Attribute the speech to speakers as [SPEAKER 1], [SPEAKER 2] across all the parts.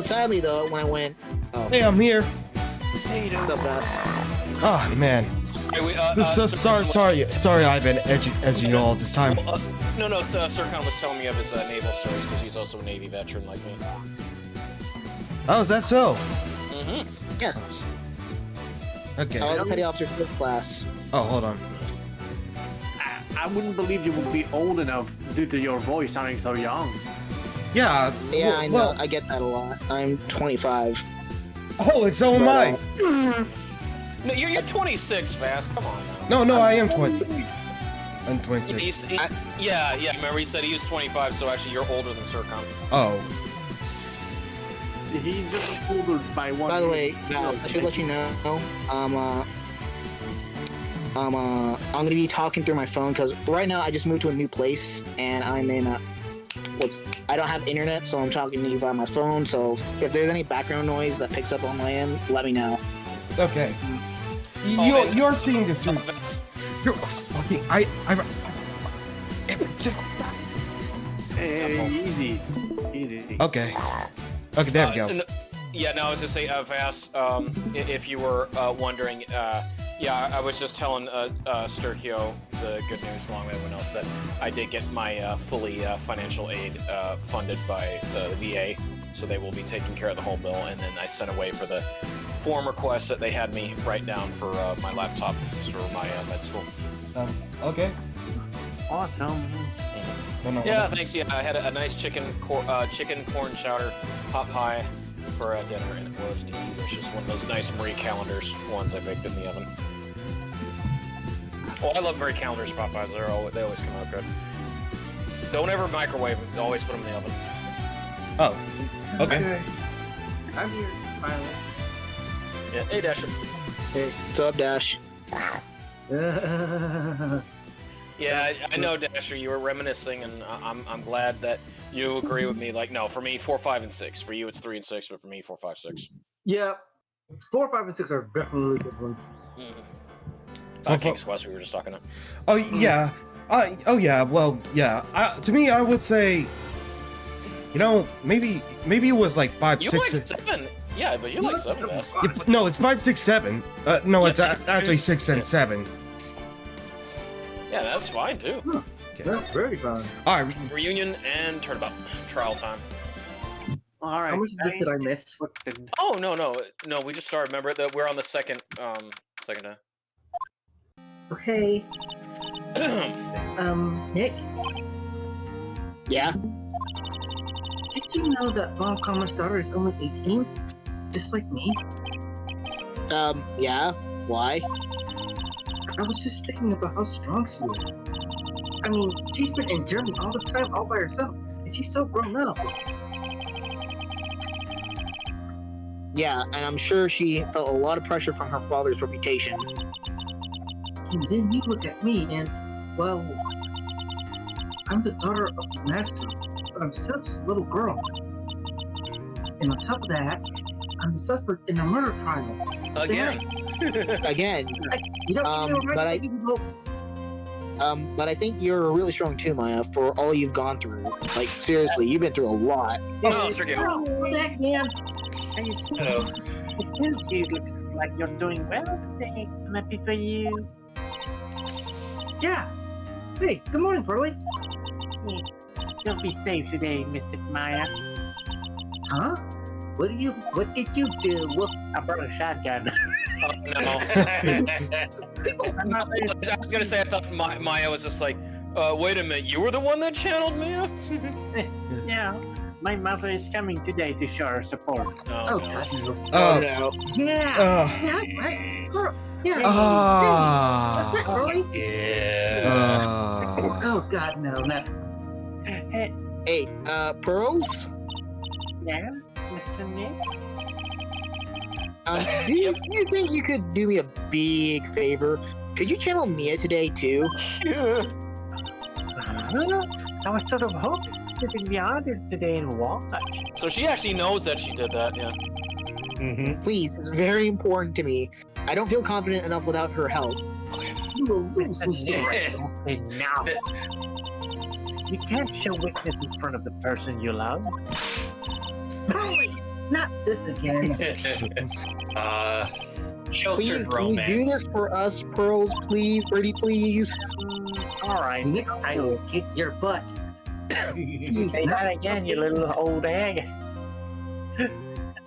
[SPEAKER 1] sadly though, when I went,
[SPEAKER 2] Hey, I'm here.
[SPEAKER 1] what's up, guys?
[SPEAKER 2] Oh man. Sorry, I've been edging you all this time.
[SPEAKER 3] No, Sircon was telling me of his naval stories because he's also a Navy veteran like me.
[SPEAKER 2] Oh, is that so?
[SPEAKER 3] Mm-hmm.
[SPEAKER 1] Yes.
[SPEAKER 2] Okay.
[SPEAKER 1] I was a petty officer first class.
[SPEAKER 2] Oh, hold on.
[SPEAKER 4] I wouldn't believe you would be old enough due to your voice sounding so young.
[SPEAKER 2] Yeah.
[SPEAKER 1] Yeah, I know. I get that a lot. I'm 25.
[SPEAKER 2] Oh, and so am I.
[SPEAKER 3] No, you're 26, Vas. Come on now.
[SPEAKER 2] No, I am 20. I'm 26.
[SPEAKER 3] Yeah. Remember, he said he was 25, so actually you're older than Sircon.
[SPEAKER 2] Oh.
[SPEAKER 4] He's just older by one.
[SPEAKER 1] By the way, Vas, I should let you know. I'm gonna be talking through my phone because right now I just moved to a new place and I'm in I don't have internet, so I'm talking to you via my phone. So if there's any background noise that picks up on my end, let me know.
[SPEAKER 2] Okay. You're seeing this through. You're fucking.
[SPEAKER 4] Hey, easy.
[SPEAKER 2] Okay. Okay, there we go.
[SPEAKER 3] Yeah, no, I was gonna say, Vas, if you were wondering, yeah, I was just telling Sturkio the good news along with everyone else that I did get my fully financial aid funded by the VA, so they will be taking care of the whole bill, and then I sent away for the form requests that they had me write down for my laptop for my med school.
[SPEAKER 2] Okay.
[SPEAKER 4] Awesome.
[SPEAKER 3] Yeah, thanks. Yeah, I had a nice chicken corn chowder hot pie for dinner, and it was delicious. One of those nice Marie Callender's ones I baked in the oven. Oh, I love Marie Callender's pot pies. They always come out good. Don't ever microwave them. Always put them in the oven.
[SPEAKER 2] Oh. Okay.
[SPEAKER 5] I'm here, finally.
[SPEAKER 3] Yeah. Hey, Dasher.
[SPEAKER 1] Hey, what's up, Dash?
[SPEAKER 3] Yeah, I know, Dasher. You were reminiscing, and I'm glad that you agree with me. Like, no, for me, 4, 5, and 6. For you, it's 3 and 6, but for me, 4, 5, 6.
[SPEAKER 5] Yeah, 4, 5, and 6 are definitely good ones.
[SPEAKER 3] King's Quest, we were just talking about.
[SPEAKER 2] Oh yeah. Well, yeah. To me, I would say, maybe it was like 5,
[SPEAKER 3] You
[SPEAKER 2] 6.
[SPEAKER 3] like 7. Yeah, but you like 7 best.
[SPEAKER 2] No, it's 5, 6, 7. No, it's actually 6 and 7.
[SPEAKER 3] Yeah, that's fine too.
[SPEAKER 2] Okay.
[SPEAKER 5] That's very fun.
[SPEAKER 2] All right.
[SPEAKER 3] Reunion and turnabout trial time.
[SPEAKER 4] All right.
[SPEAKER 5] How much of this did I miss?
[SPEAKER 3] Oh no, we just started. Remember that we're on the second day.
[SPEAKER 5] Okay. Nick,
[SPEAKER 1] Yeah.
[SPEAKER 5] did you know that Von Karma's daughter is only 18? Just like me?
[SPEAKER 1] Yeah. Why?
[SPEAKER 5] I was just thinking about how strong she is. I mean, she's been in Germany all this time all by herself, and she's so grown up.
[SPEAKER 1] Yeah, and I'm sure she felt a lot of pressure from her father's reputation.
[SPEAKER 5] And then you look at me and, well, I'm the daughter of the master, but I'm still just a little girl. And on top of that, I'm the suspect in a murder trial.
[SPEAKER 3] Again.
[SPEAKER 1] Again. But I think you're really strong too, Maya, for all you've gone through. Like, seriously, you've been through a lot.
[SPEAKER 3] No, forget it.
[SPEAKER 5] Oh, that man!
[SPEAKER 6] Hello. It looks like you're doing well today. I'm happy for you.
[SPEAKER 5] Yeah! Hey, good morning, Pearly!
[SPEAKER 6] You'll be safe today, Mr. Maya.
[SPEAKER 5] Huh? What did you do?
[SPEAKER 6] I brought a shotgun.
[SPEAKER 3] Oh, no. I was gonna say, I thought Maya was just like, wait a minute, you were the one that channeled me up?
[SPEAKER 6] Yeah, my mother is coming today to show her support.
[SPEAKER 3] Oh, no.
[SPEAKER 1] No.
[SPEAKER 5] Yeah! Yeah, that's right! Girl, yeah! That's right, Pearly! Oh, God, no.
[SPEAKER 1] Hey, Pearls?
[SPEAKER 6] Yeah, Mr. Nick?
[SPEAKER 1] Do you think you could do me a big favor? Could you channel Mia today, too?
[SPEAKER 6] I was sort of hoping to sit in the audience today and watch.
[SPEAKER 3] So she actually knows that she did that, yeah.
[SPEAKER 1] Please, it's very important to me. I don't feel confident enough without her help.
[SPEAKER 5] You will lose me.
[SPEAKER 6] Okay, now. You can't show weakness in front of the person you love.
[SPEAKER 5] Pearly! Not this again.
[SPEAKER 6] Sheltered
[SPEAKER 1] Please, can you
[SPEAKER 6] romance.
[SPEAKER 1] do this for us, Pearls? Please, Birdie, please.
[SPEAKER 6] All right.
[SPEAKER 5] Next I will kick your butt. Please,
[SPEAKER 6] Say
[SPEAKER 5] not
[SPEAKER 6] that again, you little old egg.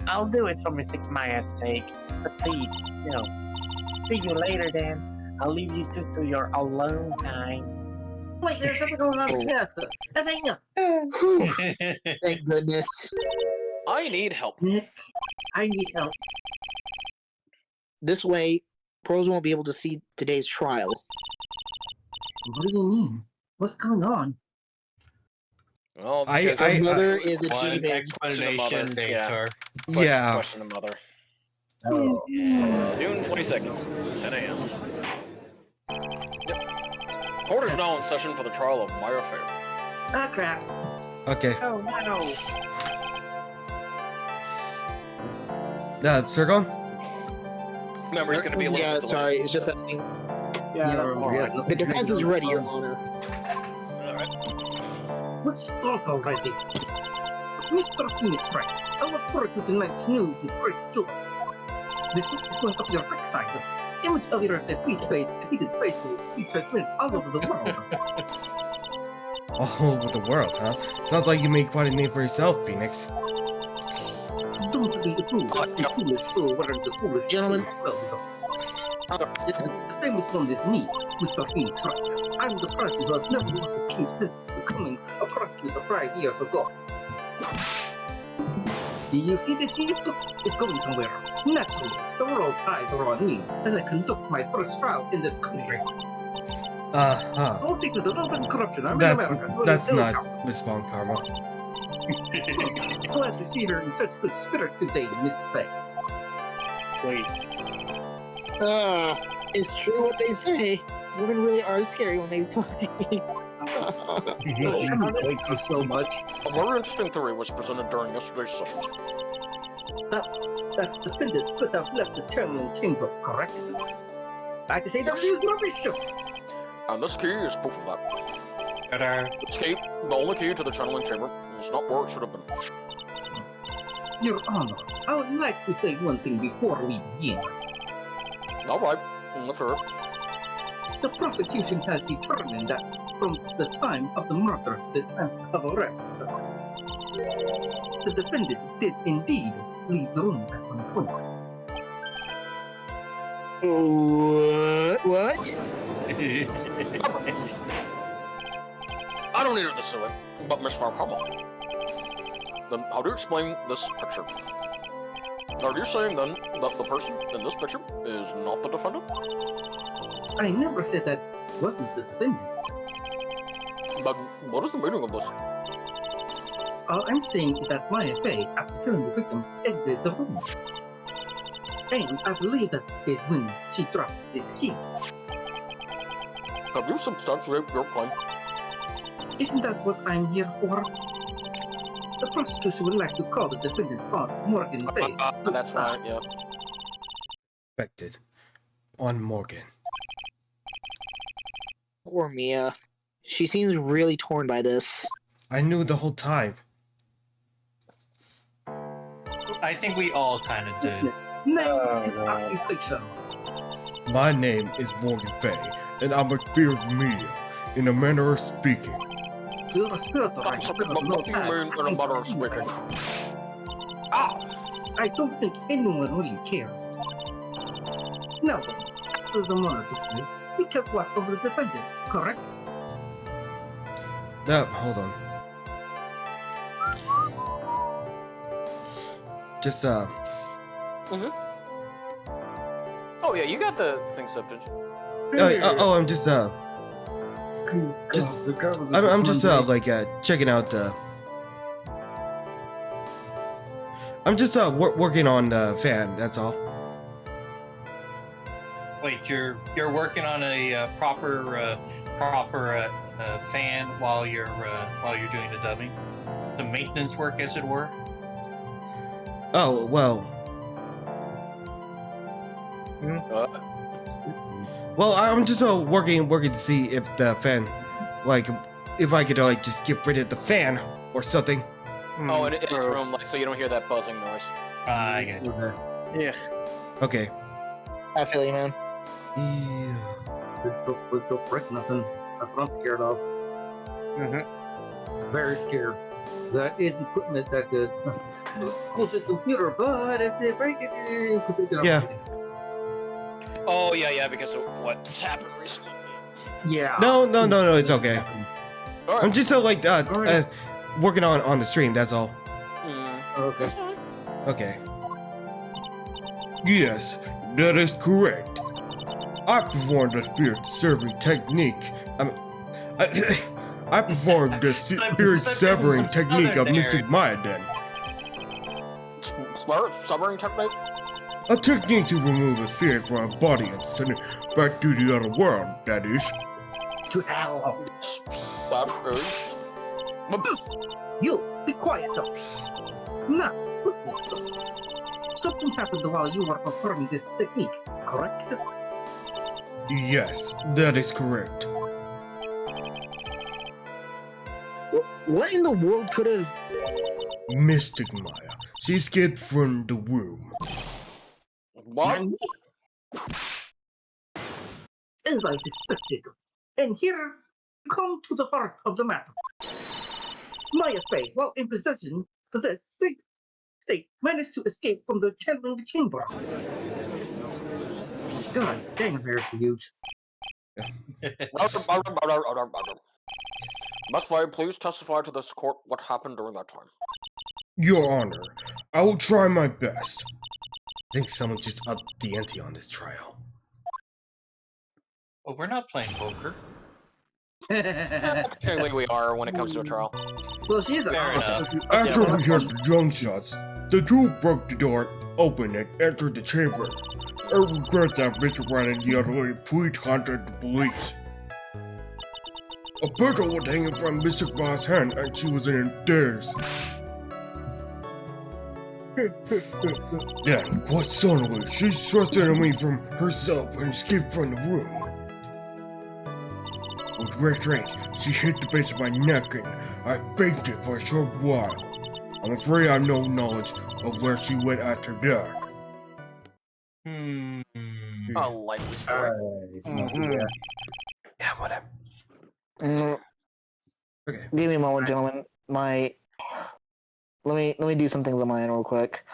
[SPEAKER 6] I'll do it for Mr. Maya's sake. But please, see you later then. I'll leave you two to your alone time.
[SPEAKER 5] Wait, there's something going on in Canada.
[SPEAKER 1] Thank goodness.
[SPEAKER 3] I need help.
[SPEAKER 5] Nick, I need help.
[SPEAKER 1] This way, Pearls won't be able to see today's trial.
[SPEAKER 5] What do you mean? What's going on?
[SPEAKER 3] Well,
[SPEAKER 2] I-
[SPEAKER 3] because
[SPEAKER 1] His
[SPEAKER 2] I-
[SPEAKER 1] mother is
[SPEAKER 6] One
[SPEAKER 1] achieving.
[SPEAKER 6] explanation, Victor.
[SPEAKER 2] Yeah.
[SPEAKER 3] Question of mother.
[SPEAKER 5] Oh.
[SPEAKER 3] June 22nd, 10 a.m. Yep. Court is now in session for the trial of Myra Fair.
[SPEAKER 5] Ah, crap.
[SPEAKER 2] Okay.
[SPEAKER 6] Oh no.
[SPEAKER 2] Sirgon?
[SPEAKER 3] Memory's gonna be a little
[SPEAKER 1] Yeah,
[SPEAKER 3] bit delayed.
[SPEAKER 1] sorry, it's just that thing. The defense is ready, Your Honor.
[SPEAKER 5] Let's start already. Mr. Phoenix, right? I look forward to tonight's news with great joy. This week is going up your backside. Image of your defeated face will feature all over the world.
[SPEAKER 2] All over the world, huh? Sounds like you made quite a name for yourself, Phoenix.
[SPEAKER 5] Don't be a fool. Just be foolish fool wearing the foolish
[SPEAKER 1] Gentlemen.
[SPEAKER 5] clothes.
[SPEAKER 1] This is
[SPEAKER 5] The famous one is me, Mr. Phoenix, right? I'm the person who has never lost a case since becoming a prosecutor 5 years ago. Do you see this vehicle? It's going somewhere. Naturally, the world eyes are on me as I conduct my first trial in this country.
[SPEAKER 2] Uh-huh.
[SPEAKER 5] All things that a little bit of corruption. I'm in America. So
[SPEAKER 2] That's
[SPEAKER 5] it's
[SPEAKER 2] not
[SPEAKER 5] ill-count.
[SPEAKER 2] Miss Von Karma.
[SPEAKER 5] Glad to see her in such good spirits today, Miss Faye.
[SPEAKER 6] Wait.
[SPEAKER 1] it's true what they say. Women really are scary when they fight.
[SPEAKER 5] I'm thank you so much.
[SPEAKER 3] A very interesting theory was presented during yesterday's session.
[SPEAKER 5] That defendant could have left the channeling chamber, correct? I can say that she was rubbish.
[SPEAKER 3] And this key is proof of that.
[SPEAKER 6] Ta-da.
[SPEAKER 3] This key, the only key to the channeling chamber, is not where it should have been.
[SPEAKER 5] Your Honor, I would like to say one thing before we begin.
[SPEAKER 3] Alright, let's hear it.
[SPEAKER 5] The prosecution has determined that from the time of the murder to the time of arrest, the defendant did indeed leave the room at one point.
[SPEAKER 1] What?
[SPEAKER 3] I don't need her to sue it, but Miss Farcoma. Then how do you explain this picture? Are you saying then that the person in this picture is not the defendant?
[SPEAKER 5] I never said that wasn't the defendant.
[SPEAKER 3] But what is the meaning of this?
[SPEAKER 5] All I'm saying is that Maya Fey, after killing the victim, exited the room. And I believe that is when she dropped this key.
[SPEAKER 3] Have you substantiated your claim?
[SPEAKER 5] Isn't that what I'm here for? The prosecution would like to call the defendant's aunt, Morgan Fay.
[SPEAKER 3] That's right, yeah.
[SPEAKER 2] Expected. On Morgan.
[SPEAKER 1] Poor Mia. She seems really torn by this.
[SPEAKER 2] I knew the whole time.
[SPEAKER 6] I think we all kind of did.
[SPEAKER 5] Name
[SPEAKER 6] Oh,
[SPEAKER 5] and
[SPEAKER 6] God.
[SPEAKER 5] occupation.
[SPEAKER 2] My name is Morgan Fay, and I'm a beard Mia, in a manner of speaking.
[SPEAKER 5] You're a spiritual
[SPEAKER 3] What do you mean in a matter of speaking? Ah!
[SPEAKER 5] I don't think anyone really cares. Now then, after the murder took place, we kept watch over the defendant, correct?
[SPEAKER 2] Hold on. Just,
[SPEAKER 3] Oh yeah, you got the thing set, didn't you?
[SPEAKER 2] I'm just, I'm just, checking out, I'm just, working on the fan, that's all.
[SPEAKER 6] Wait, you're working on a proper fan while you're doing the dubbing, the maintenance work, as it were.
[SPEAKER 2] Oh, well. Well, I'm just, working to see if the fan, if I could, just get rid of the fan or something.
[SPEAKER 3] Oh, and in his room, like, so you don't hear that buzzing noise.
[SPEAKER 7] I get you.
[SPEAKER 4] Yeah.
[SPEAKER 2] Okay.
[SPEAKER 1] I feel you, man.
[SPEAKER 2] Yeah.
[SPEAKER 5] This don't break nothing. That's what I'm scared of. Very scared. That is equipment that could close the computer, but if they break it, it could pick it up.
[SPEAKER 2] Yeah.
[SPEAKER 3] Oh, yeah, because of what's happened recently.
[SPEAKER 5] Yeah.
[SPEAKER 2] No, it's okay.
[SPEAKER 3] Alright.
[SPEAKER 2] I'm just working on the stream, that's all.
[SPEAKER 5] Okay.
[SPEAKER 2] Okay. Yes, that is correct. I performed the spirit severing technique. I performed the spirit severing technique of Mystic Maya then.
[SPEAKER 3] Severing technique?
[SPEAKER 2] A technique to remove a spirit from a body and send it back to the other world, that is.
[SPEAKER 5] To hell.
[SPEAKER 3] That is.
[SPEAKER 5] You, be quiet though. Now, look this up. Something happened while you were performing this technique, correct?
[SPEAKER 2] Yes, that is correct.
[SPEAKER 1] What in the world could have?
[SPEAKER 2] Mystic Maya. She escaped from the room.
[SPEAKER 3] What?
[SPEAKER 5] As I expected. And here, come to the heart of the matter. Maya Fey, while in possessed state, managed to escape from the channeling chamber. God damn, there's huge.
[SPEAKER 3] Must I please testify to this court what happened during that time?
[SPEAKER 2] Your Honor, I will try my best. I think someone just upped the ante on this trial.
[SPEAKER 7] Well, we're not playing poker.
[SPEAKER 3] Technically we are when it comes to a trial.
[SPEAKER 5] Well, she is a
[SPEAKER 7] Fair enough.
[SPEAKER 2] After we heard the gunshots, the two broke the door open and entered the chamber. I regret that Mr. Brand and the other lady please contact the police. A petal was hanging from Mr. Ma's hand and she was in tears. Then, quite suddenly, she thrust me from herself and escaped from the room. With great strength, she hit the base of my neck and I fainted for a short while. I'm afraid I have no knowledge of where she went after that.
[SPEAKER 3] A likely story.
[SPEAKER 2] Yeah, whatever. Okay.
[SPEAKER 1] Give me a moment, gentlemen. Let me do some things on my end real quick.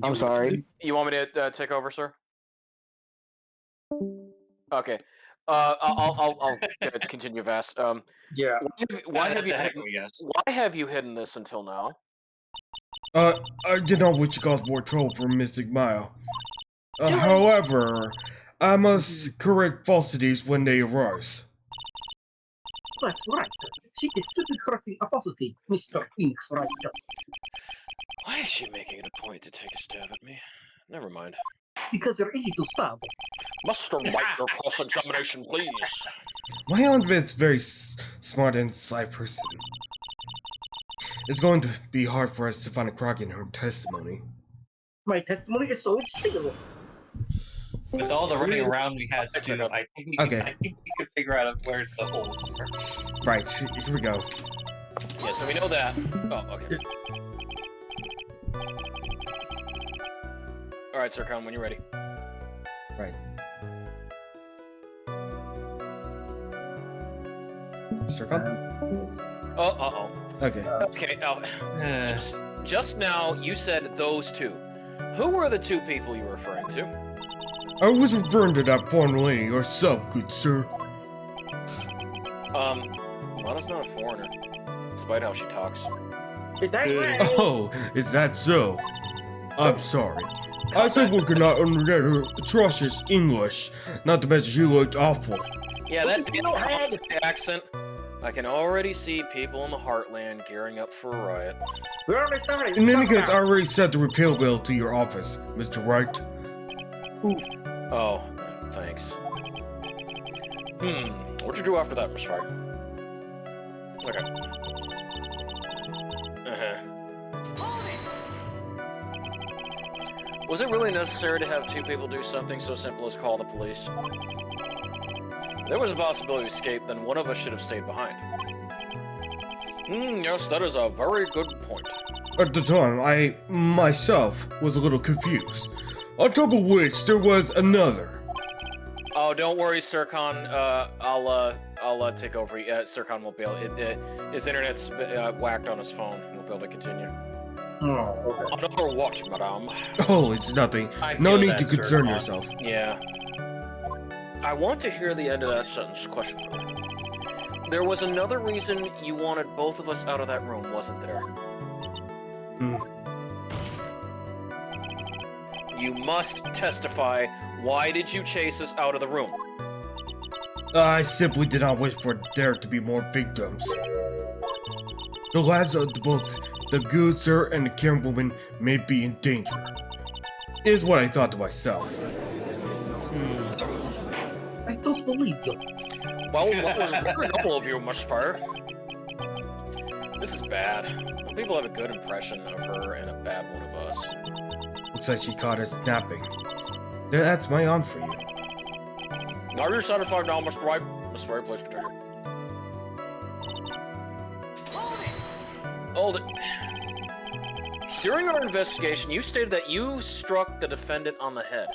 [SPEAKER 1] I'm sorry.
[SPEAKER 3] You want me to take over, sir? Okay. I'll continue, Vass.
[SPEAKER 5] Yeah.
[SPEAKER 3] Why have you
[SPEAKER 7] That's a heck
[SPEAKER 3] hidden,
[SPEAKER 7] of a guess.
[SPEAKER 3] why have you hidden this until now?
[SPEAKER 2] I did not wish to cause more trouble for Mystic Maya. However, I must correct falsities when they arise.
[SPEAKER 5] That's right. She is simply correcting a falsity, Mr. Phoenix Wright.
[SPEAKER 3] Why is she making it a point to take a stab at me? Never mind.
[SPEAKER 5] Because they're easy to stab.
[SPEAKER 3] Mr. White, your cross-examination, please.
[SPEAKER 2] My aunt is a very smart and sly person. It's going to be hard for us to find a crack in her testimony.
[SPEAKER 5] My testimony is solid steel.
[SPEAKER 7] With all the running around we had to do, I think we could figure out where the holes are.
[SPEAKER 2] Right, here we go.
[SPEAKER 3] Yeah, so we know that. Oh, okay. Alright, Sir Con, when you're ready.
[SPEAKER 2] Right. Circle?
[SPEAKER 3] Uh-oh.
[SPEAKER 2] Okay.
[SPEAKER 3] Okay, just now, you said those two. Who were the two people you were referring to?
[SPEAKER 2] I was referring to that foreign lady herself, good sir.
[SPEAKER 3] Lana's not a foreigner, despite how she talks.
[SPEAKER 2] Oh, is that so? I'm sorry. I simply could not understand her atrocious English, not to mention she looked awful.
[SPEAKER 3] Yeah, that accent. I can already see people in the Heartland gearing up for a riot.
[SPEAKER 2] In any case, I already sent the repeal bill to your office, Mr. Wright.
[SPEAKER 3] Oh, thanks. What'd you do after that, Miss Fire? Okay. Was it really necessary to have two people do something so simple as call the police? If there was a possibility of escape, then one of us should have stayed behind. Yes, that is a very good point.
[SPEAKER 2] At the time, I myself was a little confused. On top of which, there was another.
[SPEAKER 3] Oh, don't worry, Sircon. I'll take over. Sircon won't be able. His internet's whacked on his phone. He won't be able to continue.
[SPEAKER 5] Oh, okay.
[SPEAKER 3] Another what, madame?
[SPEAKER 2] Oh, it's nothing.
[SPEAKER 7] I
[SPEAKER 2] No
[SPEAKER 7] feel
[SPEAKER 2] need
[SPEAKER 7] that,
[SPEAKER 2] to concern
[SPEAKER 7] Sircon.
[SPEAKER 2] yourself.
[SPEAKER 3] Yeah. I want to hear the end of that sentence. Question for you. There was another reason you wanted both of us out of that room, wasn't there? You must testify. Why did you chase us out of the room?
[SPEAKER 2] I simply did not wish for there to be more victims. The lives of both the good sir and the Karen woman may be in danger, is what I thought to myself.
[SPEAKER 5] I don't believe you.
[SPEAKER 3] Well, that was very noble of you, Miss Fire. This is bad. Some people have a good impression of her and a bad one of us.
[SPEAKER 2] Looks like she caught us napping. That's my on for you.
[SPEAKER 3] Are you satisfied now, Mr. White? Mr. White, please continue. Hold it. During our investigation, you stated that you struck the defendant on the head.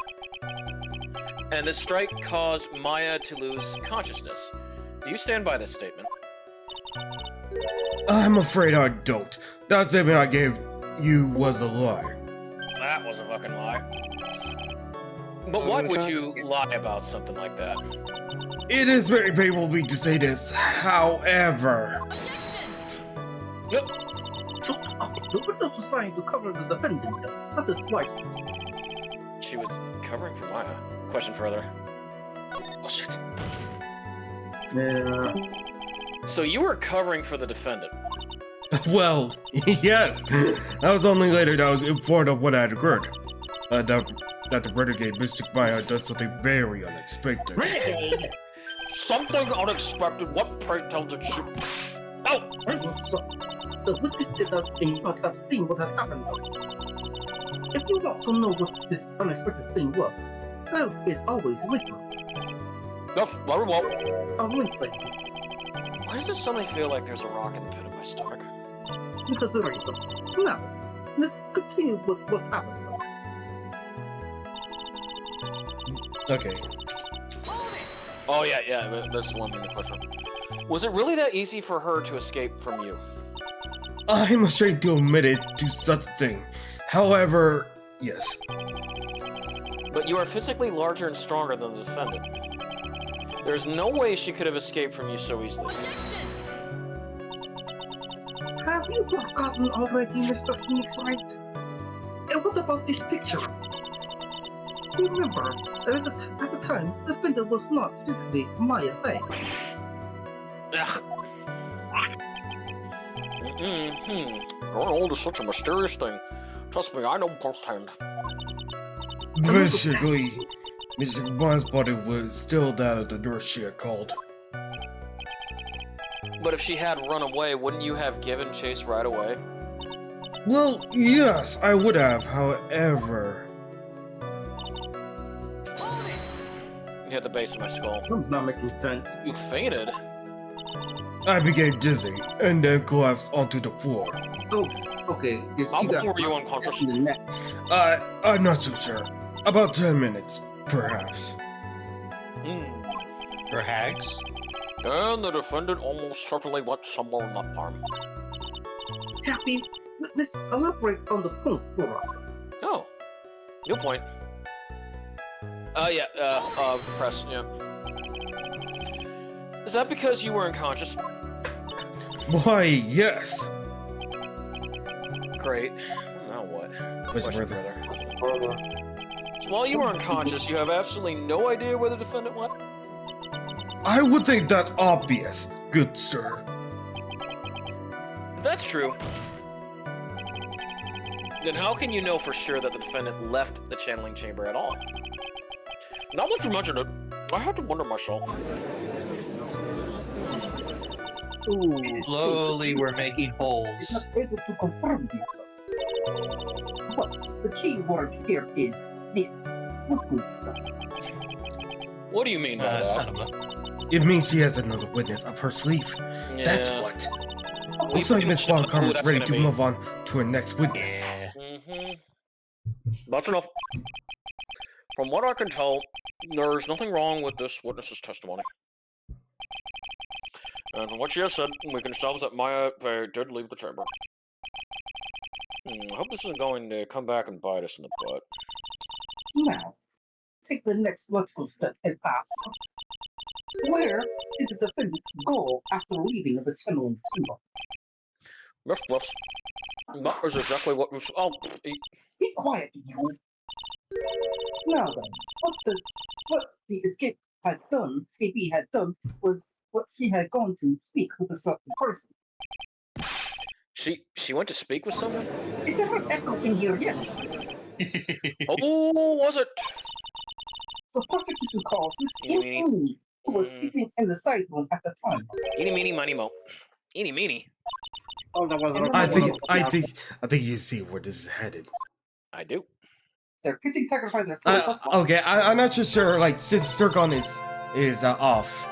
[SPEAKER 3] And this strike caused Maya to lose consciousness. Do you stand by this statement?
[SPEAKER 2] I'm afraid I don't. That statement I gave you was a lie.
[SPEAKER 3] That was a fucking lie. But what would you lie about something like that?
[SPEAKER 2] It is very painful of me to say this, however...
[SPEAKER 3] Yep.
[SPEAKER 5] Shut up. The witness was trying to cover the defendant. That is twice.
[SPEAKER 3] She was covering for Maya. Question further.
[SPEAKER 2] Bullshit.
[SPEAKER 5] Yeah.
[SPEAKER 3] So you were covering for the defendant.
[SPEAKER 2] Well, yes. That was only later that I was informed of what had occurred. That the renegade Mystic Maya does something very unexpected.
[SPEAKER 5] Renegade!
[SPEAKER 3] Something unexpected. What pray tell did she... Oh!
[SPEAKER 5] So, the witness did not have seen what had happened. If you want to know what this unexpected thing was, there is always a later.
[SPEAKER 3] That's very well.
[SPEAKER 5] On Wednesdays,
[SPEAKER 3] Why does it suddenly feel like there's a rock in the pit of my stomach?
[SPEAKER 5] because there is. Now, let's continue with what happened.
[SPEAKER 2] Okay.
[SPEAKER 3] Oh yeah, this one in the question. Was it really that easy for her to escape from you?
[SPEAKER 2] I'm ashamed to admit it to such a thing. However, yes.
[SPEAKER 3] But you are physically larger and stronger than the defendant. There's no way she could have escaped from you so easily.
[SPEAKER 5] Have you forgotten already, Mr. Phoenix Wright? And what about this picture? Remember, at the time, the defendant was not physically Maya Thing.
[SPEAKER 3] Ugh. Growing old is such a mysterious thing. Trust me, I know firsthand.
[SPEAKER 2] Basically, Mr. Maya's body was still that of the nurse she had called.
[SPEAKER 3] But if she had run away, wouldn't you have given chase right away?
[SPEAKER 2] Well, yes, I would have, however...
[SPEAKER 3] You hit the base of my skull.
[SPEAKER 5] That's not making sense.
[SPEAKER 3] You fainted?
[SPEAKER 2] I became dizzy, and then collapsed onto the floor.
[SPEAKER 5] Oh, okay. If
[SPEAKER 3] How
[SPEAKER 5] she got
[SPEAKER 3] long were you unconscious?
[SPEAKER 5] in the neck.
[SPEAKER 2] I'm not so sure. About 10 minutes, perhaps.
[SPEAKER 7] Perhaps.
[SPEAKER 3] And the defendant almost certainly went somewhere in that farm.
[SPEAKER 5] Happy, let's elaborate on the point for us.
[SPEAKER 3] Oh. New point. Press, yeah. Is that because you were unconscious?
[SPEAKER 2] Why, yes.
[SPEAKER 3] Great. Now what?
[SPEAKER 2] Question
[SPEAKER 3] Question
[SPEAKER 2] further.
[SPEAKER 3] So while you were unconscious, you have absolutely no idea where the defendant went?
[SPEAKER 2] I would think that's obvious, good sir.
[SPEAKER 3] If that's true, then how can you know for sure that the defendant left the channeling chamber at all? Now that you mention it, I had to wonder myself.
[SPEAKER 5] Ooh,
[SPEAKER 7] Slowly, we're making
[SPEAKER 5] is
[SPEAKER 7] holes.
[SPEAKER 5] not able to confirm this. But the key word here is this witness.
[SPEAKER 3] What do you mean by
[SPEAKER 7] That's
[SPEAKER 3] that?
[SPEAKER 7] not enough.
[SPEAKER 2] It means she has another witness up her sleeve. That's
[SPEAKER 3] Yeah.
[SPEAKER 2] what.
[SPEAKER 5] Of
[SPEAKER 2] Looks like Miss Wildcard is
[SPEAKER 3] that's
[SPEAKER 2] ready
[SPEAKER 3] gonna
[SPEAKER 2] to
[SPEAKER 3] be.
[SPEAKER 2] move on to her next witness.
[SPEAKER 7] Yeah.
[SPEAKER 3] That's enough. From what I can tell, there's nothing wrong with this witness's testimony. And from what she has said, we can establish that Maya did leave the chamber. I hope this isn't going to come back and bite us in the butt.
[SPEAKER 5] Now, take the next logical step and ask. Where did the defendant go after leaving the tunnel chamber?
[SPEAKER 3] Yes, yes. That is exactly what was. Oh,
[SPEAKER 5] Be quiet, you. Now then, what the escapee had done was what she had gone to speak with a certain person.
[SPEAKER 3] she went to speak with someone?
[SPEAKER 5] Is there an echo in here? Yes.
[SPEAKER 3] Oh, was it?
[SPEAKER 5] The prosecution calls Miss
[SPEAKER 3] Eeny,
[SPEAKER 5] Infinity, who was sleeping in the side room at the time.
[SPEAKER 3] Eeny, meeny, miny, mo. Eeny, meeny.
[SPEAKER 4] Oh, that was.
[SPEAKER 5] And
[SPEAKER 2] I
[SPEAKER 5] then
[SPEAKER 2] think you see where this is headed.
[SPEAKER 3] I do.
[SPEAKER 5] they're pitching sacrifice their toys as well.
[SPEAKER 2] Okay, I'm not too sure. Like since Zircon is off.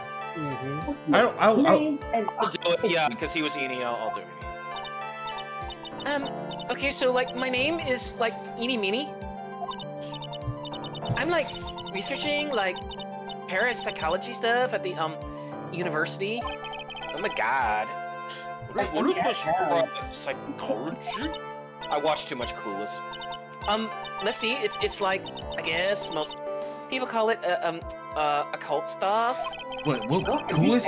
[SPEAKER 5] Witness,
[SPEAKER 2] I'll-
[SPEAKER 5] name and
[SPEAKER 3] I'll do it. Yeah, because he was Eeny, I'll do Eeny. Okay, so, like, my name is, like, Eeny Meeny. I'm, like, researching, like, parapsychology stuff at the, university. Oh my god. What is this psychology? I watched too much Clueless. Let's see, it's like, I guess most people call it, occult stuff.
[SPEAKER 2] What? Coolest?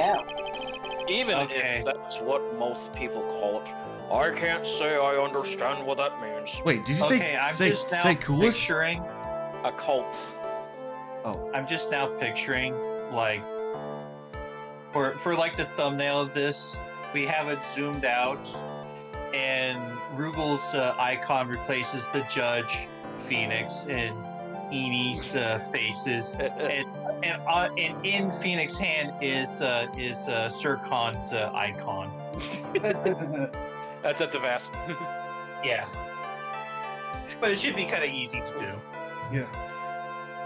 [SPEAKER 3] Even
[SPEAKER 7] Okay.
[SPEAKER 3] if that's what most people call it. I can't say I understand what that means.
[SPEAKER 2] Wait, did you
[SPEAKER 7] Okay, I'm just now
[SPEAKER 2] say coolest?
[SPEAKER 7] picturing.
[SPEAKER 3] Occult.
[SPEAKER 2] Oh.
[SPEAKER 7] I'm just now picturing like for like the thumbnail of this, we have it zoomed out, and Rugal's icon replaces the judge, Phoenix, and Eeny's faces, and in Phoenix's hand is Sir Khan's icon.
[SPEAKER 3] That's at the vast.
[SPEAKER 7] Yeah, but it should be kind of easy to do.
[SPEAKER 2] Yeah.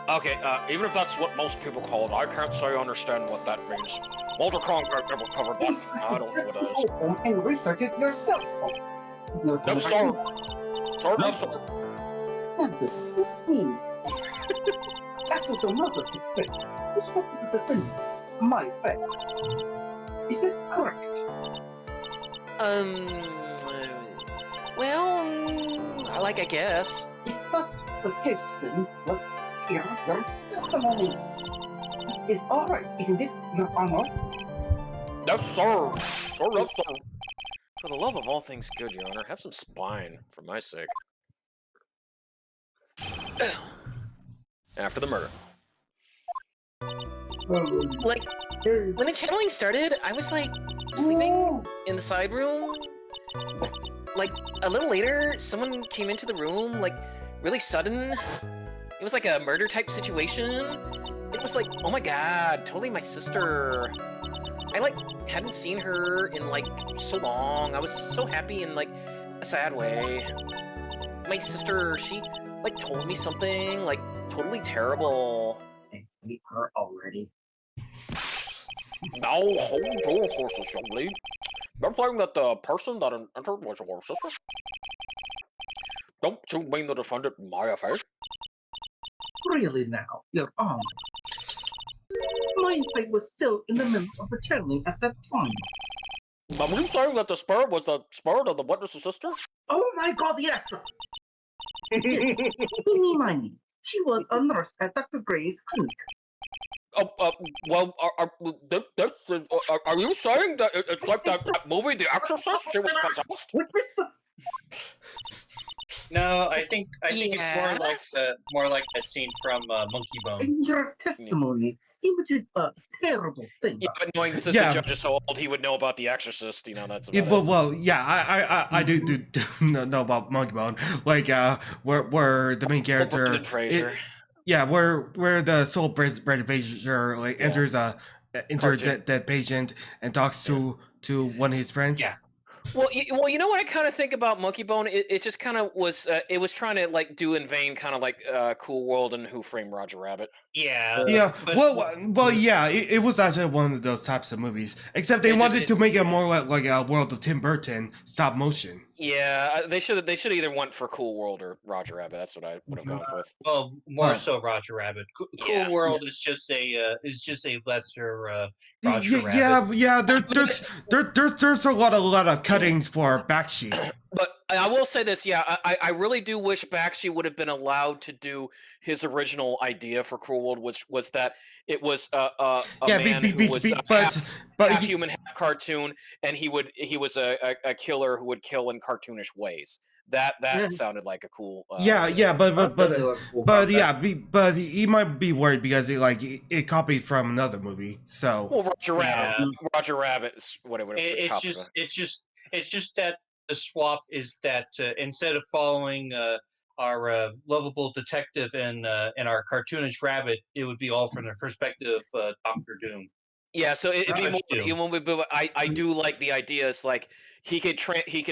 [SPEAKER 3] Okay, even if that's what most people call it, I can't say I understand what that means. Walter Cronkite never covered that. I don't know
[SPEAKER 5] Just
[SPEAKER 3] what that
[SPEAKER 5] go
[SPEAKER 3] is.
[SPEAKER 5] home and research it yourself.
[SPEAKER 3] No, sir. Sir, no, sir.
[SPEAKER 5] That's it. After the murder took place, you spoke to the defendant, my fact. Is this correct?
[SPEAKER 3] Well, I guess.
[SPEAKER 5] If that's the case, then let's hear your testimony. This is all right, isn't it, Your Honor?
[SPEAKER 3] Yes, sir. Sir, yes, sir. For the love of all things good, Your Honor, have some spine, for my sake. After the murder. Like, when the channeling started, I was, like, sleeping in the side room. Like, a little later, someone came into the room, like, really sudden. It was like a murder type situation. It was like, oh my god, totally my sister. I, like, hadn't seen her in, like, so long. I was so happy in, like, a sad way. My sister, she, like, told me something, like, totally terrible.
[SPEAKER 5] I hate her already.
[SPEAKER 3] Now, hold your horses, young lady. You're saying that the person that entered was your sister? Don't you mean the defendant Maya Faye?
[SPEAKER 5] Really now, Your Honor. My fate was still in the middle of the channeling at that time.
[SPEAKER 3] Are you saying that the spirit was the spirit of the witness's sister?
[SPEAKER 5] Oh my god, yes! Eeny miny. She was a nurse at Dr. Gray's clinic.
[SPEAKER 3] Well, are you saying that it's like that movie, The Exorcist? She was possessed?
[SPEAKER 5] Witness?
[SPEAKER 7] No, I think it's
[SPEAKER 3] Yes.
[SPEAKER 7] more like that scene from Monkey Bone.
[SPEAKER 5] In your testimony, he did a terrible thing.
[SPEAKER 3] Yeah, but knowing the assistant judge is so old, he would know about The Exorcist. You know, that's about
[SPEAKER 2] Yeah,
[SPEAKER 3] it.
[SPEAKER 2] well, yeah, I do know about Monkey Bone. Like, where the main character,
[SPEAKER 3] Brendan Fraser.
[SPEAKER 2] where the soul Brendan Fraser like enters that patient and talks to one of his friends.
[SPEAKER 7] Yeah.
[SPEAKER 3] Well, you know what I kind of think about Monkey Bone? It just kind of was. It was trying to like do in vain, kind of like Cool World and Who Framed Roger Rabbit.
[SPEAKER 7] Yeah.
[SPEAKER 2] Yeah,
[SPEAKER 7] but-
[SPEAKER 2] well, yeah. It was actually one of those types of movies. Except they wanted to make it more like a world of Tim Burton stop motion.
[SPEAKER 3] Yeah, they should either went for Cool World or Roger Rabbit. That's what I would have gone with.
[SPEAKER 7] Well, more
[SPEAKER 2] Huh.
[SPEAKER 7] so Roger Rabbit. Cool
[SPEAKER 3] Yeah.
[SPEAKER 7] World is just a lesser Roger Rabbit.
[SPEAKER 2] Yeah. There's a lot of cuttings for Bakshi.
[SPEAKER 3] But I will say this, yeah, I really do wish Bakshi would have been allowed to do his original idea for Cruel World, which was that it was a man who was half human, half cartoon, and he was a killer who would kill in cartoonish ways. That sounded like a cool. But he might be worried because it copied from another movie. So Roger Rabbit is what it would have.
[SPEAKER 7] It's just that the swap is that instead of following our lovable detective and our cartoonish rabbit, it would be all from the perspective of Doctor Doom.
[SPEAKER 3] Yeah, so it'd be more. I do like the idea. It's like he could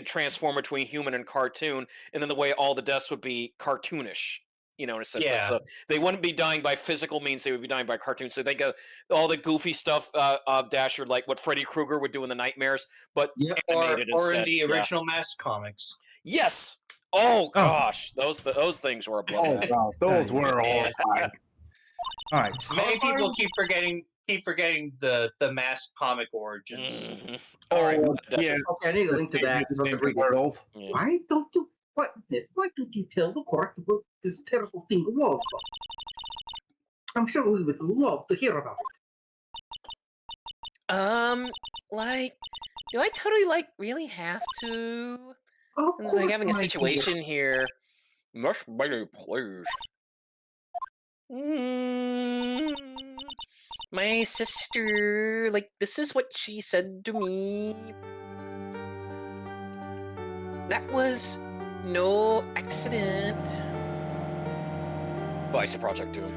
[SPEAKER 3] transform between human and cartoon, and then the way all the deaths would be cartoonish. In a sense.
[SPEAKER 7] Yeah.
[SPEAKER 3] So they wouldn't be dying by physical means; they would be dying by cartoon. So they go all the goofy stuff, Dasher, like what Freddy Krueger would do in the nightmares, but animated
[SPEAKER 7] or
[SPEAKER 3] instead.
[SPEAKER 7] in the original Mask comics.
[SPEAKER 3] Yes. Oh gosh, those things were a bloodbath.
[SPEAKER 4] Oh, those were horrifying.
[SPEAKER 2] all right.
[SPEAKER 7] Many people keep forgetting the Mask comic origins.
[SPEAKER 3] Mm-hmm. All right.
[SPEAKER 4] Yeah.
[SPEAKER 5] Okay, I need a link to that.
[SPEAKER 4] World.
[SPEAKER 5] Why don't you Why don't you tell the court what this terrible thing was? I'm sure we would love to hear about it.
[SPEAKER 3] Like, do I totally really have to?
[SPEAKER 5] Of
[SPEAKER 3] Since
[SPEAKER 5] course,
[SPEAKER 3] having a
[SPEAKER 5] my
[SPEAKER 3] situation here. Much better, please. My sister, this is what she said to me. That was no accident. Vice Project Doom.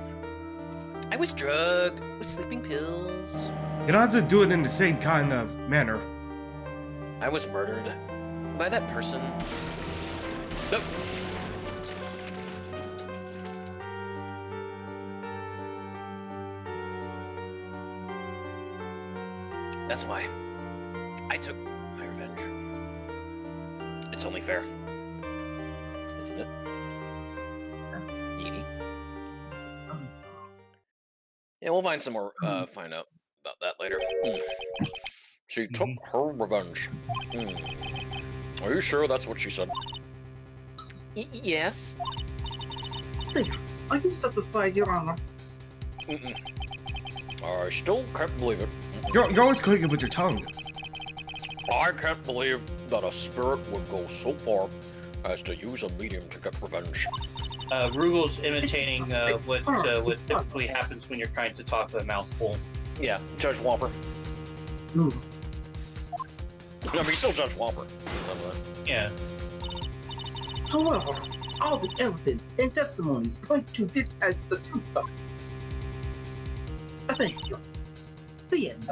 [SPEAKER 3] I was drugged with sleeping pills.
[SPEAKER 2] You don't have to do it in the same kind of manner.
[SPEAKER 3] I was murdered by that person. Nope. That's why I took my revenge. It's only fair, isn't it? Edie? Yeah, we'll find some more. Find out about that later. She took her revenge. Are you sure that's what she said? Yes.
[SPEAKER 5] Are you satisfied, Your Honor?
[SPEAKER 3] I still can't believe it.
[SPEAKER 2] You're always clicking with your tongue.
[SPEAKER 3] I can't believe that a spirit would go so far as to use a medium to get revenge.
[SPEAKER 7] Rugal's imitating what typically happens when you're trying to talk with a mouthful.
[SPEAKER 3] Yeah, Judge Whopper.
[SPEAKER 5] No.
[SPEAKER 3] No, but he's still Judge Whopper.
[SPEAKER 7] Yeah.
[SPEAKER 5] However, all the evidence and testimonies point to this as the truth of it. Thank you. The end.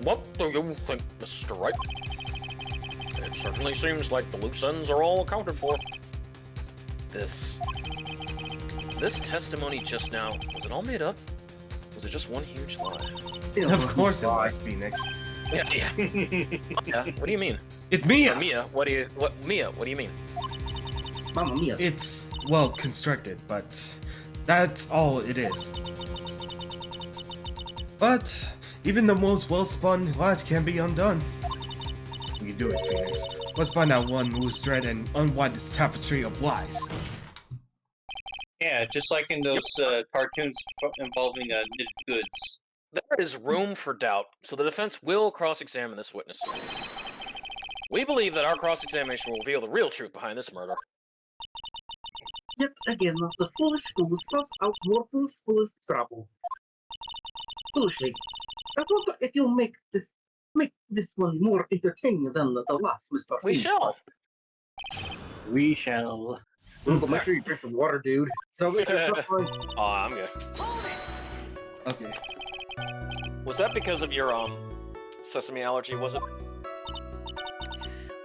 [SPEAKER 3] What do you think, Mr. Wright? It certainly seems like the loose ends are all accounted for. This testimony just now, was it all made up? Was it just one huge lie?
[SPEAKER 2] Of course it was, Phoenix.
[SPEAKER 3] Yeah. Yeah. What do you mean?
[SPEAKER 2] It's Mia.
[SPEAKER 3] Mia, what do you mean?
[SPEAKER 5] Mamma mia.
[SPEAKER 2] It's well constructed, but that's all it is. But even the most well-spun lies can be undone. We can do it, Phoenix. Let's find out one loose thread and unwind this tapestry of lies.
[SPEAKER 7] Yeah, just like in those cartoons involving knitted goods.
[SPEAKER 3] There is room for doubt, so the defense will cross-examine this witness. We believe that our cross-examination will reveal the real truth behind this murder.
[SPEAKER 5] Yet again, the foolish fool spells out more foolish trouble. Foolishly, I wonder if you'll make this one more entertaining than the last, Mr.
[SPEAKER 3] We
[SPEAKER 5] Phoenix.
[SPEAKER 3] shall.
[SPEAKER 4] We shall.
[SPEAKER 5] Well, make sure you drink some water, dude. So make your stuff right.
[SPEAKER 3] Oh, I'm good.
[SPEAKER 2] Okay.
[SPEAKER 3] Was that because of your sesame allergy, was it?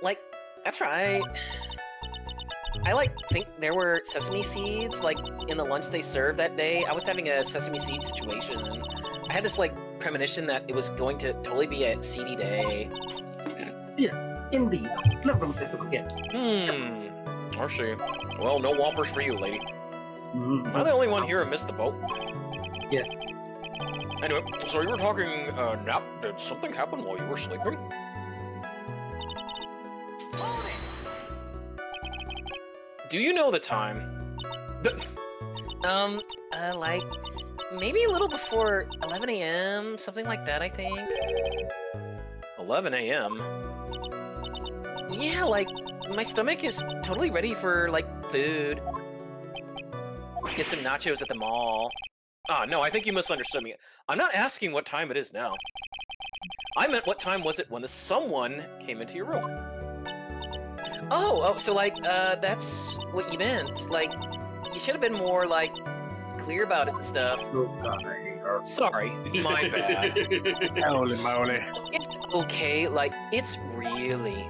[SPEAKER 8] Like, that's right. I think there were sesame seeds in the lunch they served that day. I was having a sesame seed situation. I had this premonition that it was going to totally be a seedy day.
[SPEAKER 5] Yes, indeed. Never look at the again.
[SPEAKER 3] I see. Well, no whoppers for you, lady.
[SPEAKER 5] Mm,
[SPEAKER 3] Am I the only one here who missed the boat?
[SPEAKER 5] yes.
[SPEAKER 3] Anyway, so you were talking nap. Did something happen while you were sleeping? Do you know the time?
[SPEAKER 8] Maybe a little before 11 a.m., something like that, I think.
[SPEAKER 3] 11 a.m.
[SPEAKER 8] Yeah, my stomach is totally ready for, food. Get some nachos at the mall.
[SPEAKER 3] Ah, no, I think you misunderstood me. I'm not asking what time it is now. I meant what time was it when the someone came into your room?
[SPEAKER 8] Oh, so, that's what you meant. You should have been more, clear about it and stuff.
[SPEAKER 5] Oh, God, I hate her.
[SPEAKER 3] Sorry, my bad.
[SPEAKER 4] Holy moly.
[SPEAKER 8] It's okay, it's really...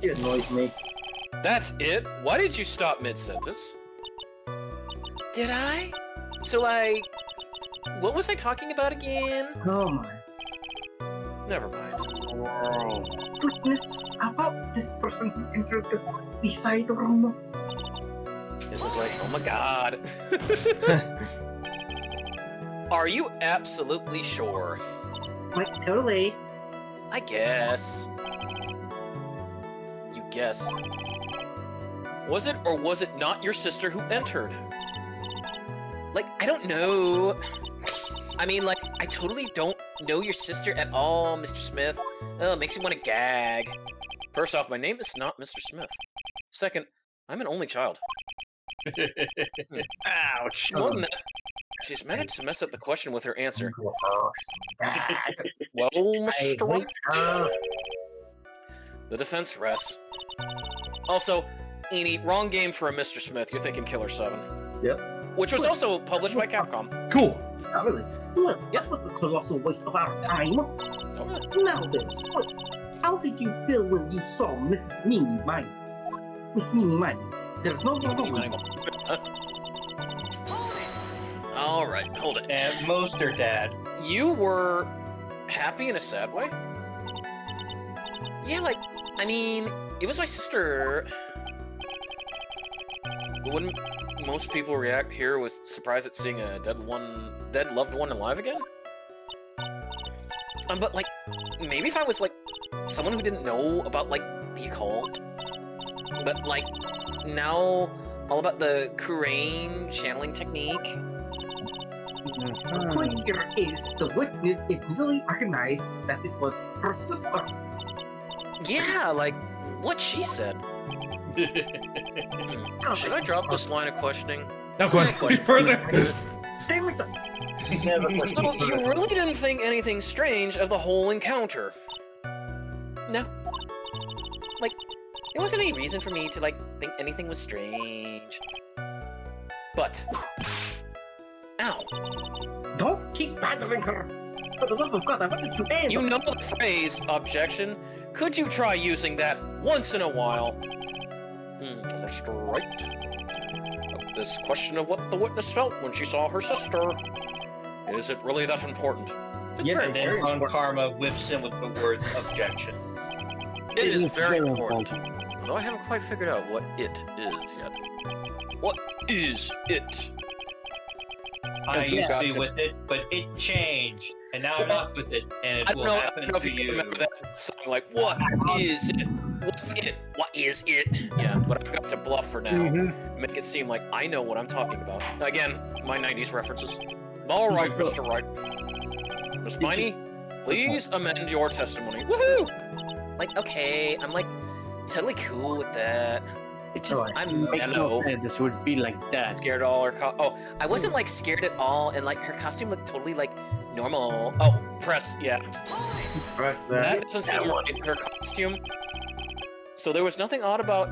[SPEAKER 5] It annoys me.
[SPEAKER 3] That's it? Why did you stop mid-sentence?
[SPEAKER 8] Did I? So, what was I talking about again?
[SPEAKER 5] Oh my.
[SPEAKER 3] Never mind.
[SPEAKER 5] Goodness, about this person who entered the side room.
[SPEAKER 3] It was like, oh my god. Are you absolutely sure?
[SPEAKER 5] Like, totally.
[SPEAKER 3] I guess. You guess. Was it or was it not your sister who entered?
[SPEAKER 8] I don't know. I mean, I totally don't know your sister at all, Mr. Smith. Oh, it makes me want to gag.
[SPEAKER 3] First off, my name is not Mr. Smith. Second, I'm an only child.
[SPEAKER 4] Ouch.
[SPEAKER 3] More than that, she's managed to mess up the question with her answer. Well, Mr. White, the defense rests. Also, Eenie, wrong game for a Mr. Smith. You're thinking Killer 7.
[SPEAKER 5] Yep.
[SPEAKER 3] Which was also published by Capcom.
[SPEAKER 2] Cool.
[SPEAKER 5] Not really. Look, that was a colossal waste of our time.
[SPEAKER 3] Oh,
[SPEAKER 5] Now then, how did you feel when you saw Mrs. Mimi Mine? Miss Mimi Mine. There's no more.
[SPEAKER 3] all right, hold it.
[SPEAKER 7] And most are dad.
[SPEAKER 3] You were happy in a sad way?
[SPEAKER 8] Yeah, I mean, it was my sister.
[SPEAKER 3] Wouldn't most people react here with surprise at seeing a dead loved one alive again?
[SPEAKER 8] But maybe if I was someone who didn't know about the occult, but now all about the Kurain channeling technique.
[SPEAKER 5] The point here is the witness immediately recognized that it was her sister.
[SPEAKER 8] Yeah, what she said.
[SPEAKER 3] Should I drop this line of questioning?
[SPEAKER 2] Now question further.
[SPEAKER 5] Damn it!
[SPEAKER 3] So you really didn't think anything strange of the whole encounter?
[SPEAKER 8] No. There wasn't any reason for me to think anything was strange.
[SPEAKER 3] But
[SPEAKER 8] Ow.
[SPEAKER 5] Don't keep bothering her. For the love of God, I wanted to end.
[SPEAKER 3] you know the phrase, objection. Could you try using that once in a while? Mr. Wright, this question of what the witness felt when she saw her sister, is it really that important?
[SPEAKER 7] It's
[SPEAKER 5] Yeah,
[SPEAKER 7] and then
[SPEAKER 5] very
[SPEAKER 7] Ron
[SPEAKER 5] important.
[SPEAKER 7] Karma whips in with the word objection.
[SPEAKER 3] It is very important. Although I haven't quite figured out what it is yet. What is it?
[SPEAKER 7] I
[SPEAKER 3] You
[SPEAKER 7] used to
[SPEAKER 3] got
[SPEAKER 7] be
[SPEAKER 3] to-
[SPEAKER 7] with it, but it changed, and now I'm not with it, and it
[SPEAKER 3] I
[SPEAKER 7] will
[SPEAKER 3] don't
[SPEAKER 7] happen
[SPEAKER 3] know if
[SPEAKER 7] to
[SPEAKER 3] you
[SPEAKER 7] you.
[SPEAKER 3] remember that song, what is it? What's it? What is it? Yeah, but I've got to bluff for now. Make it seem like I know what I'm talking about. Again, my 90s references. All right, Mr. Wright. Miss Miney, please amend your testimony. Woohoo!
[SPEAKER 8] Okay, I'm totally cool with that.
[SPEAKER 4] It just
[SPEAKER 5] Alright.
[SPEAKER 4] makes no
[SPEAKER 3] Hello.
[SPEAKER 4] sense. It would be like that.
[SPEAKER 3] Scared all her oh,
[SPEAKER 8] I wasn't scared at all, and her costume looked totally normal.
[SPEAKER 3] oh, press, yeah.
[SPEAKER 5] Press
[SPEAKER 3] That doesn't sound right, her costume. So there was nothing odd about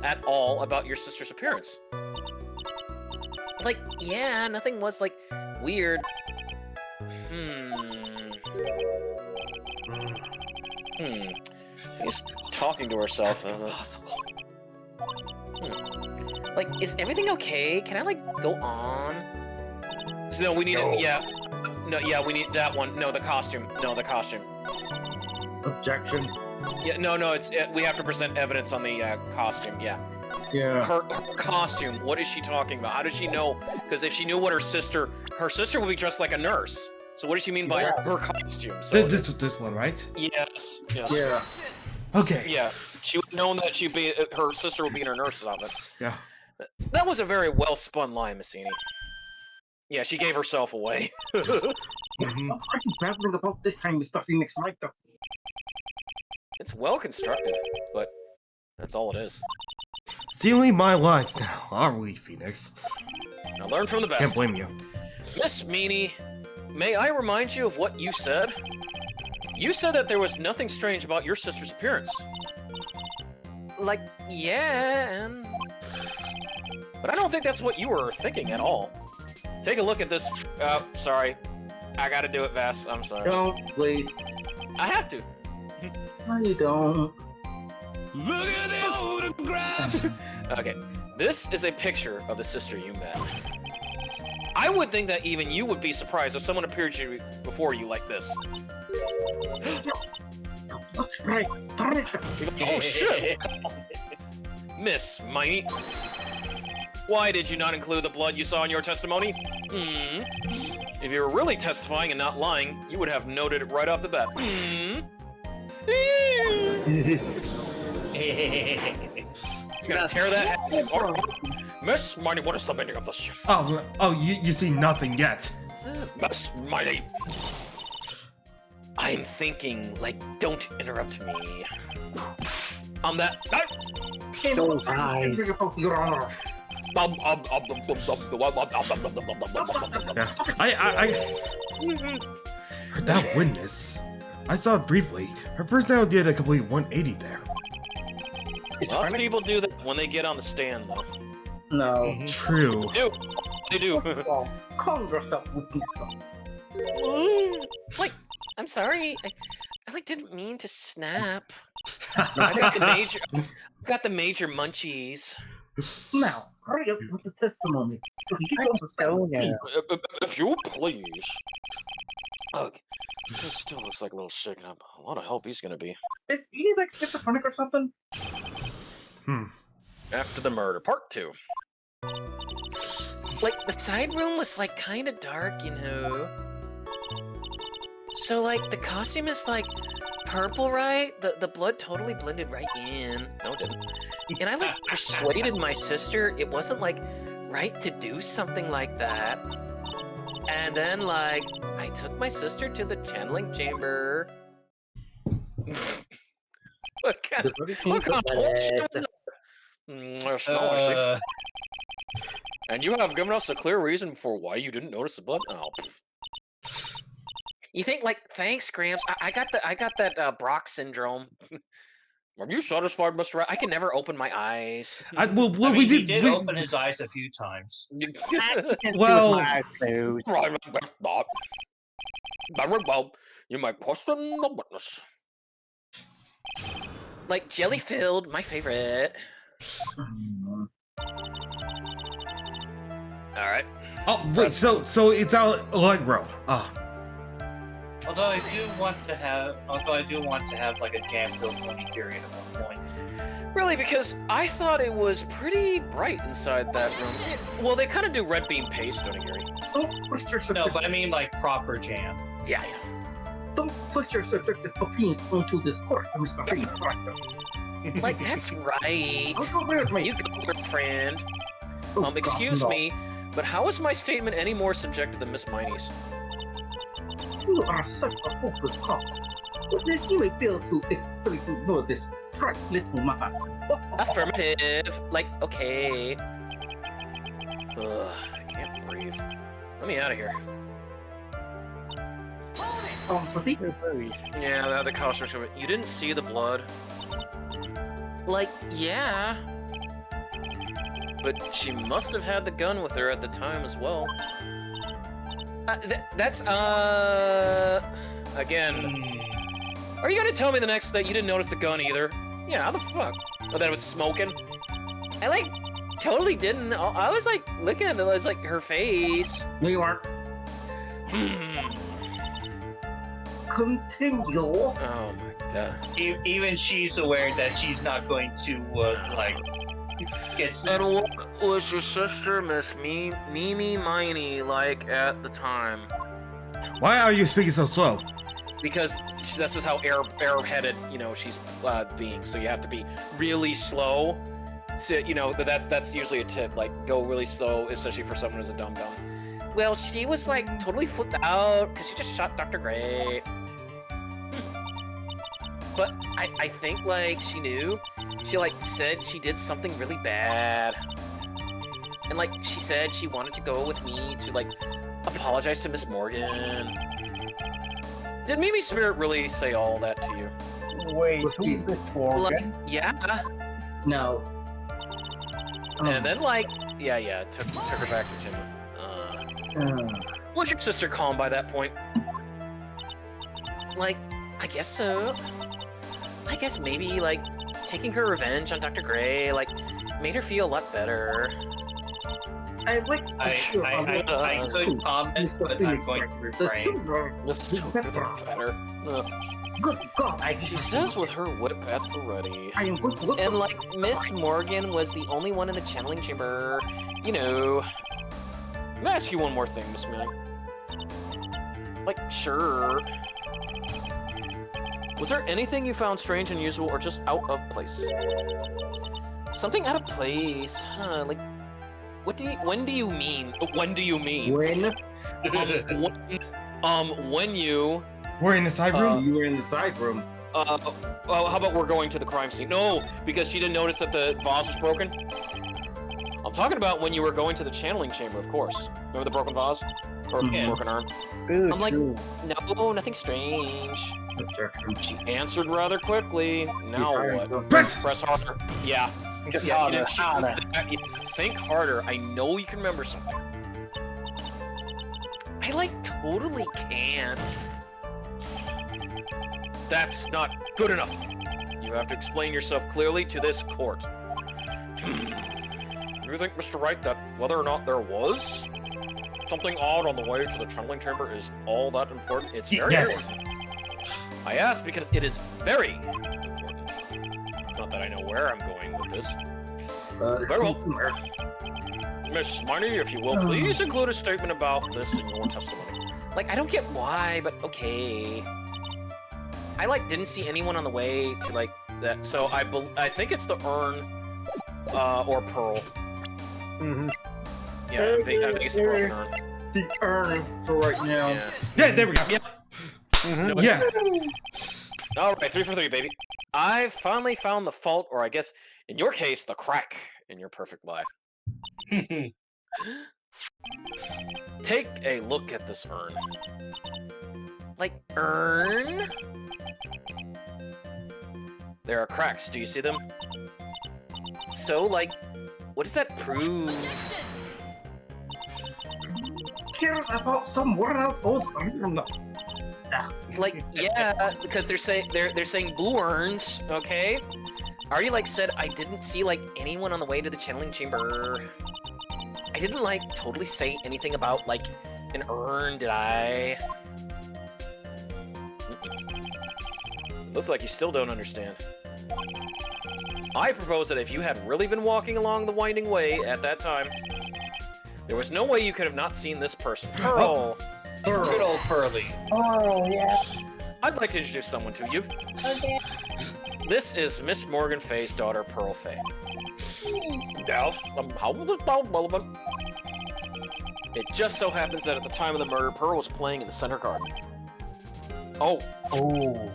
[SPEAKER 3] at all about your sister's appearance.
[SPEAKER 8] Yeah, nothing was weird.
[SPEAKER 3] She's talking to herself.
[SPEAKER 2] That's impossible.
[SPEAKER 8] Like, is everything okay? Can I, like, go on?
[SPEAKER 3] So, no, we need it. Yeah. No, yeah, we need that one. No, the costume. No, the costume.
[SPEAKER 5] Objection.
[SPEAKER 3] Yeah, no, we have to present evidence on the costume. Yeah.
[SPEAKER 5] Yeah.
[SPEAKER 3] Her costume. What is she talking about? How does she know? Because if she knew what her sister would be dressed like a nurse. So what does she mean by her costume? So
[SPEAKER 2] This one, right?
[SPEAKER 3] yes.
[SPEAKER 5] Yeah.
[SPEAKER 2] Okay.
[SPEAKER 3] Yeah. She would have known that her sister would be in her nurse's outfit.
[SPEAKER 2] Yeah.
[SPEAKER 3] That was a very well spun line, Messini. Yeah, she gave herself away.
[SPEAKER 5] What are you babbling about this time, Mr. Phoenix Wright?
[SPEAKER 3] It's well constructed, but that's all it is.
[SPEAKER 2] Stealing my lines now, are we, Phoenix?
[SPEAKER 3] Now learn from the best.
[SPEAKER 2] Can't blame you.
[SPEAKER 3] Miss Meanie, may I remind you of what you said? You said that there was nothing strange about your sister's appearance.
[SPEAKER 8] Like, yeah, and...
[SPEAKER 3] But I don't think that's what you were thinking at all. Take a look at this. Oh, sorry. I gotta do it, Vass. I'm sorry.
[SPEAKER 5] Don't, please.
[SPEAKER 3] I have to.
[SPEAKER 5] No, you don't.
[SPEAKER 9] Look at this photograph!
[SPEAKER 3] Okay, this is a picture of the sister you met. I would think that even you would be surprised if someone appeared to you before you like this.
[SPEAKER 5] What's great? Darn it.
[SPEAKER 3] Oh shit! Miss Miney, why did you not include the blood you saw in your testimony? If you were really testifying and not lying, you would have noted it right off the bat. You gonna tear that hat? Miss Miney, what is the meaning of this?
[SPEAKER 2] Oh, you see nothing yet.
[SPEAKER 3] Miss Miney! I'm thinking, like, don't interrupt me.
[SPEAKER 5] Those eyes. Your Honor.
[SPEAKER 2] That witness. I saw it briefly. Her personality did a complete 180 there.
[SPEAKER 3] Lots of people do that when they get on the stand, though.
[SPEAKER 5] No.
[SPEAKER 2] True.
[SPEAKER 3] They do.
[SPEAKER 5] Calm yourself, witness.
[SPEAKER 8] Like, I'm sorry. I like didn't mean to snap.
[SPEAKER 3] I got the major munchies.
[SPEAKER 5] Now, hurry up with the testimony. So we get on the stand, please.
[SPEAKER 3] If you please. Okay. This still looks like a little shaken up. A lot of help he's gonna be.
[SPEAKER 5] Is he like schizophrenic or something?
[SPEAKER 3] After the murder, part 2.
[SPEAKER 8] Like, the side room was, like, kind of dark, you know? So, like, the costume is, like, purple, right? The blood totally blended right in.
[SPEAKER 3] No, it didn't.
[SPEAKER 8] And I, like, persuaded my sister it wasn't, like, right to do something like that. And then, like, I took my sister to the channeling chamber. What kind of bullshit was that?
[SPEAKER 3] Yes, no, I see. And you have given us a clear reason for why you didn't notice the blood. Oh.
[SPEAKER 8] You think, like, thanks, Gramps. I got that Brock syndrome.
[SPEAKER 3] Are you satisfied, Mr. Rat?
[SPEAKER 8] I can never open my eyes.
[SPEAKER 7] He did open his eyes a few times.
[SPEAKER 2] Well,
[SPEAKER 3] Right, that's not. Very well. You may question the witness.
[SPEAKER 8] Like, jelly-filled, my favorite.
[SPEAKER 3] Alright.
[SPEAKER 2] oh wait, so it's Allegro.
[SPEAKER 7] Although I do want to have like a jam-filled pony period at one point.
[SPEAKER 3] Really, because I thought it was pretty bright inside that room. Well, they kind of do red bean paste, don't you, Gary?
[SPEAKER 5] Don't push your
[SPEAKER 7] No,
[SPEAKER 5] subjective.
[SPEAKER 7] but I mean like proper jam.
[SPEAKER 3] Yeah.
[SPEAKER 5] Don't push your subjective opinions onto this court, Mr. Phoenix Wright.
[SPEAKER 8] Like, that's right.
[SPEAKER 5] Don't go weird, mate.
[SPEAKER 8] You go, friend.
[SPEAKER 5] Oh,
[SPEAKER 3] Excuse
[SPEAKER 5] God, no.
[SPEAKER 3] me, but how is my statement any more subjective than Miss Miney's?
[SPEAKER 5] You are such a hopeless cause. Witness, you may fail to ignore this trite little man.
[SPEAKER 8] Affirmative. Like, okay.
[SPEAKER 3] Ugh, I can't breathe. Let me out of here.
[SPEAKER 5] Smithy?
[SPEAKER 3] Yeah, the costume's coming. You didn't see the blood,
[SPEAKER 8] Like, yeah.
[SPEAKER 3] but she must have had the gun with her at the time as well.
[SPEAKER 8] That's again. Are you gonna tell me the next that you didn't notice the gun either? Yeah, how the fuck? Oh, that it was smoking. I like totally didn't. I was like looking at it. It was like her face.
[SPEAKER 5] No, you aren't. Continue.
[SPEAKER 8] Oh my god.
[SPEAKER 7] Even she's aware that she's not going to like get.
[SPEAKER 8] And what was your sister, Miss Mimi Miney, like at the time?
[SPEAKER 2] Why are you speaking so slow?
[SPEAKER 8] Because this is how air-headed, you know, she's being. So you have to be really slow. To, you know, that's usually a tip. Like, go really slow, especially for someone who's a dum-dum. Well, she was like totally flipped out because she just shot Dr. Gray. But I think like she knew. She like said she did something really bad. And like she said she wanted to go with me to like apologize to Miss Morgan. Did Mimi Spirit really say all that to you?
[SPEAKER 6] Wait,
[SPEAKER 5] Was he-
[SPEAKER 6] who's Miss Morgan?
[SPEAKER 8] Like, yeah.
[SPEAKER 5] No.
[SPEAKER 8] And then like, yeah, took her back to Jimmy. Was your sister calm by that point? Like, I guess so. I guess maybe, like, taking her revenge on Dr. Gray, like, made her feel a lot better.
[SPEAKER 5] I like.
[SPEAKER 7] I could comment, but I'm going to
[SPEAKER 5] The
[SPEAKER 7] refrain.
[SPEAKER 5] silver.
[SPEAKER 8] This is better. Ugh.
[SPEAKER 5] Good God!
[SPEAKER 8] She says with her whip at the ready.
[SPEAKER 5] I am going to look.
[SPEAKER 8] And, like, Miss Morgan was the only one in the channeling chamber. You know. Let me ask you one more thing, Miss Millie. Like, sure. Was there anything you found strange, unusual, or just out of place? Something out of place? Huh, like, when do you mean? When do you mean?
[SPEAKER 5] When
[SPEAKER 8] When you...
[SPEAKER 2] We're in the side room?
[SPEAKER 5] you were in the side room.
[SPEAKER 8] Well, how about we're going to the crime scene? No, because she didn't notice that the vase was broken. I'm talking about when you were going to the channeling chamber, of course. Remember the broken vase? Or broken urn?
[SPEAKER 6] Good,
[SPEAKER 8] I'm like,
[SPEAKER 6] good.
[SPEAKER 8] no, nothing strange.
[SPEAKER 5] Objection.
[SPEAKER 8] She answered rather quickly. Now what? Press harder. Yeah.
[SPEAKER 6] Just
[SPEAKER 8] Yeah,
[SPEAKER 6] harder,
[SPEAKER 8] she
[SPEAKER 6] harder.
[SPEAKER 8] think harder. I know you can remember something. I like totally can't. That's not good enough. You have to explain yourself clearly to this court. Do you think, Mr. Wright, that whether or not there was something odd on the way to the channeling chamber is all that important? It's very
[SPEAKER 2] Yes.
[SPEAKER 8] important. I asked because it is very important. Not that I know where I'm going with this. Very well. Miss Miney, if you will, please include a statement about this in your testimony. Like, I don't get why, but okay. I, like, didn't see anyone on the way to, like, that, so I think it's the urn, or Pearl.
[SPEAKER 6] Mm-hmm.
[SPEAKER 8] Yeah, I think it's the broken urn.
[SPEAKER 5] The urn for right now.
[SPEAKER 8] Yeah.
[SPEAKER 2] Yeah, there we go.
[SPEAKER 8] Yeah.
[SPEAKER 6] Mm-hmm.
[SPEAKER 2] Yeah.
[SPEAKER 8] Alright, 3 for 3, baby. I finally found the fault, or I guess, in your case, the crack in your perfect life. Take a look at this urn. Like, urn? There are cracks, do you see them? So, like, what does that prove?
[SPEAKER 5] Cares about some worn out old urn.
[SPEAKER 8] Like, yeah, because they're saying blue urns, okay? I already, like, said I didn't see, like, anyone on the way to the channeling chamber. I didn't, like, totally say anything about, like, an urn, did I? Looks like you still don't understand. I propose that if you had really been walking along the winding way at that time, there was no way you could have not seen this person. Pearl!
[SPEAKER 7] Good old Pearly.
[SPEAKER 6] Oh, yeah.
[SPEAKER 8] I'd like to introduce someone to you.
[SPEAKER 6] Okay.
[SPEAKER 8] This is Miss Morgan Fay's daughter, Pearl Fay. Now, how was it relevant? It just so happens that at the time of the murder, Pearl was playing in the center garden. Oh,
[SPEAKER 6] Oh.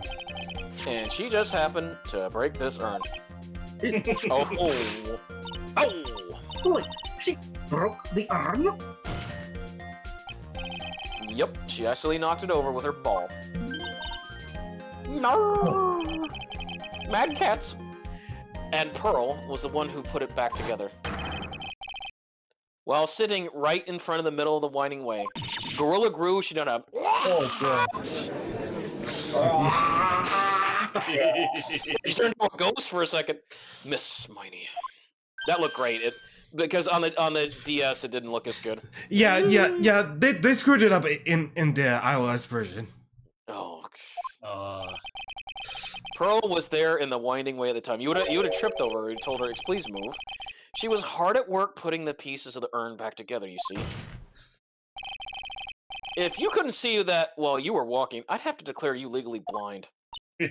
[SPEAKER 8] and she just happened to break this urn. Oh. Oh!
[SPEAKER 5] Wait, she broke the urn?
[SPEAKER 8] Yep, she actually knocked it over with her ball. No! Mad cats! And Pearl was the one who put it back together. While sitting right in front of the middle of the winding way.
[SPEAKER 3] Gorilla Grew, she done a.
[SPEAKER 6] Oh,
[SPEAKER 3] She turned into a ghost for a second. Miss Miney. That looked great. Because on the DS it didn't look as good.
[SPEAKER 2] Yeah. They screwed it up in the iOS version.
[SPEAKER 3] Oh.
[SPEAKER 7] Uh,
[SPEAKER 3] Pearl was there in the winding way at the time. You would have tripped over her and told her, "Please move." She was hard at work putting the pieces of the urn back together. You see. If you couldn't see that while you were walking, I'd have to declare you legally blind. I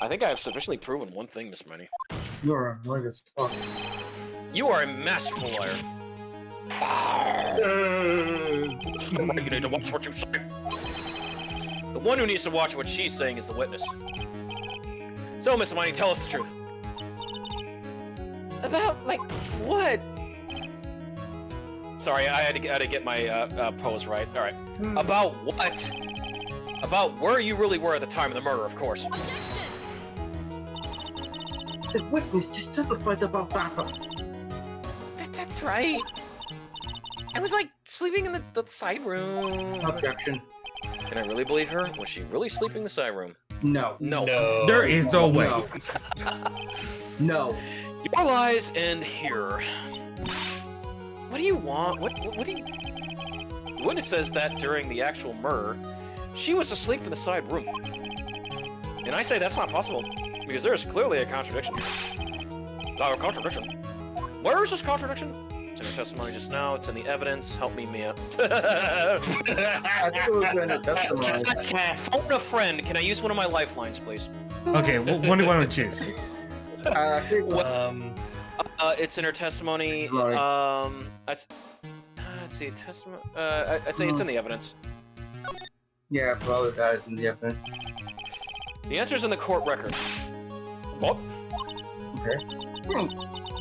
[SPEAKER 3] think I have sufficiently proven one thing, Miss Miney.
[SPEAKER 5] You're annoying as fuck.
[SPEAKER 3] You are a masterful liar. You need to watch what you say. The one who needs to watch what she's saying is the witness. So, Miss Miney, tell us the truth. About, like, what? Sorry, I had to get my pose right. All right. About what? About where you really were at the time of the murder, of course.
[SPEAKER 5] The witness just testified about that.
[SPEAKER 8] That's right. I was like sleeping in the side room.
[SPEAKER 5] Objection.
[SPEAKER 3] Can I really believe her? Was she really sleeping in the side room?
[SPEAKER 5] No.
[SPEAKER 3] No.
[SPEAKER 2] There is no way.
[SPEAKER 5] No. No.
[SPEAKER 3] Your lies end here. What do you want? What do you... The witness says that during the actual murder, she was asleep in the side room. And I say that's not possible, because there is clearly a contradiction here. A contradiction? Where is this contradiction? It's in her testimony just now, it's in the evidence, help me, Mia.
[SPEAKER 5] I think it was in the testimony.
[SPEAKER 3] Phone a friend, can I use one of my lifelines, please?
[SPEAKER 2] Okay, what do you want to choose?
[SPEAKER 5] I think
[SPEAKER 3] It's in her testimony.
[SPEAKER 5] Right.
[SPEAKER 3] Let's see, testimony. I say it's in the evidence.
[SPEAKER 5] yeah, probably that is in the evidence.
[SPEAKER 3] The answer's in the court record. What?
[SPEAKER 5] Okay.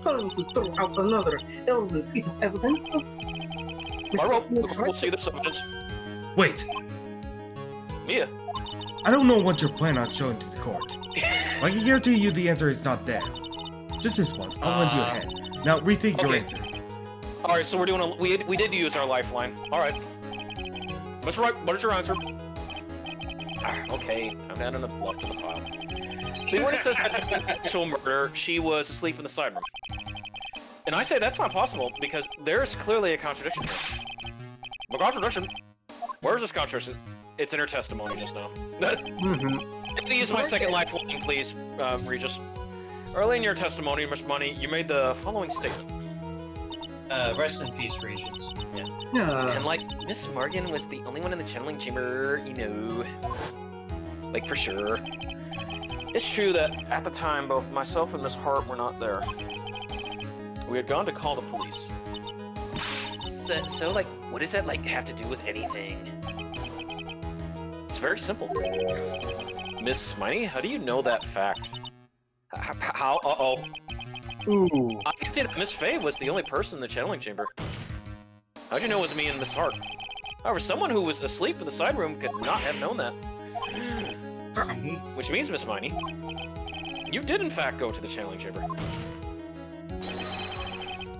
[SPEAKER 5] Telling to throw out another relevant piece of evidence.
[SPEAKER 3] We'll see this evidence.
[SPEAKER 2] Wait,
[SPEAKER 3] Mia.
[SPEAKER 2] I don't know what you're planning on showing to the court. I can guarantee you the answer is not there. Just this once, I'll lend you a hand. Now rethink your
[SPEAKER 3] Okay.
[SPEAKER 2] answer.
[SPEAKER 3] All right, so we're doing we did use our lifeline. All right. Mr. Wright, what is your answer? Okay, I'm adding a bluff to the pile. The witness says that in the actual murder, she was asleep in the side room. And I say that's not possible, because there's clearly a contradiction here. A contradiction? Where's this contradiction? It's in her testimony just now. Can you use my second lifeline, please, Regis? Early in your testimony, Miss Money, you made the following statement.
[SPEAKER 7] Rest in peace, Regents.
[SPEAKER 8] And like, Miss Morgan was the only one in the channeling chamber, you know.
[SPEAKER 3] Like, for sure. It's true that at the time, both myself and Miss Hart were not there. We had gone to call the police.
[SPEAKER 8] So like, what does that like have to do with anything?
[SPEAKER 3] It's very simple. Miss Miney, how do you know that fact? How? Uh-oh.
[SPEAKER 4] Ooh.
[SPEAKER 3] I can see that Miss Faye was the only person in the channeling chamber. How'd you know it was me and Miss Hart? However, someone who was asleep in the side room could not have known that. Which means, Miss Miney, you did in fact go to the channeling chamber.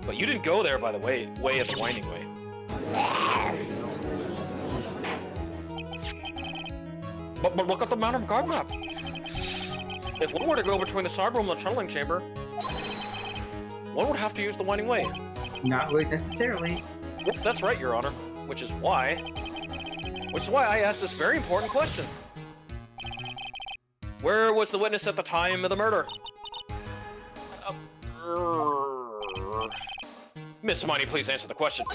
[SPEAKER 3] But you didn't go there by the way of the winding way. But look at the Mountain Guard map. If one were to go between the side room and the channeling chamber, one would have to use the winding way.
[SPEAKER 5] Not really necessarily.
[SPEAKER 3] Yes, that's right, Your Honor. Which is why I asked this very important question. Where was the witness at the time of the murder? Miss Miney, please answer the question.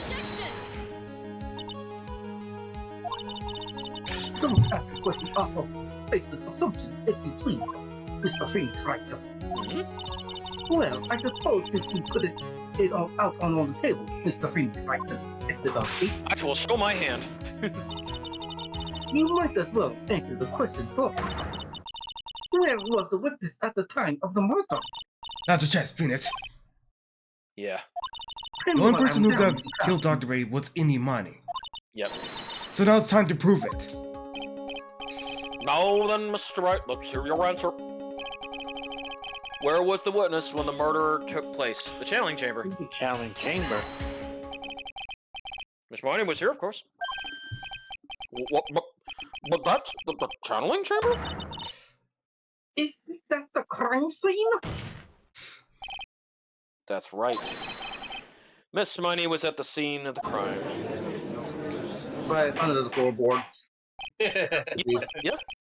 [SPEAKER 5] Don't ask a question off of baseless assumption, if you please, Mr. Phoenix Writer. Well, I suppose since you put it all out on the table, Mr. Phoenix Writer, it's the doggy.
[SPEAKER 3] I will show my hand.
[SPEAKER 5] You might as well answer the question for us. Where was the witness at the time of the murder?
[SPEAKER 2] Now's your chance, Phoenix.
[SPEAKER 3] Yeah.
[SPEAKER 2] The only person who got killed Dr. Ray was Imani.
[SPEAKER 3] Yep.
[SPEAKER 2] So now it's time to prove it.
[SPEAKER 3] Now then, Mr. Wright, let's hear your answer. Where was the witness when the murder took place? The channeling chamber.
[SPEAKER 4] Channeling chamber.
[SPEAKER 3] Miss Miney was here, of course. What? But that's the channeling chamber?
[SPEAKER 5] Isn't that the crime scene?
[SPEAKER 3] That's right. Miss Miney was at the scene of the crime.
[SPEAKER 5] Right under the floorboards.
[SPEAKER 3] Yeah.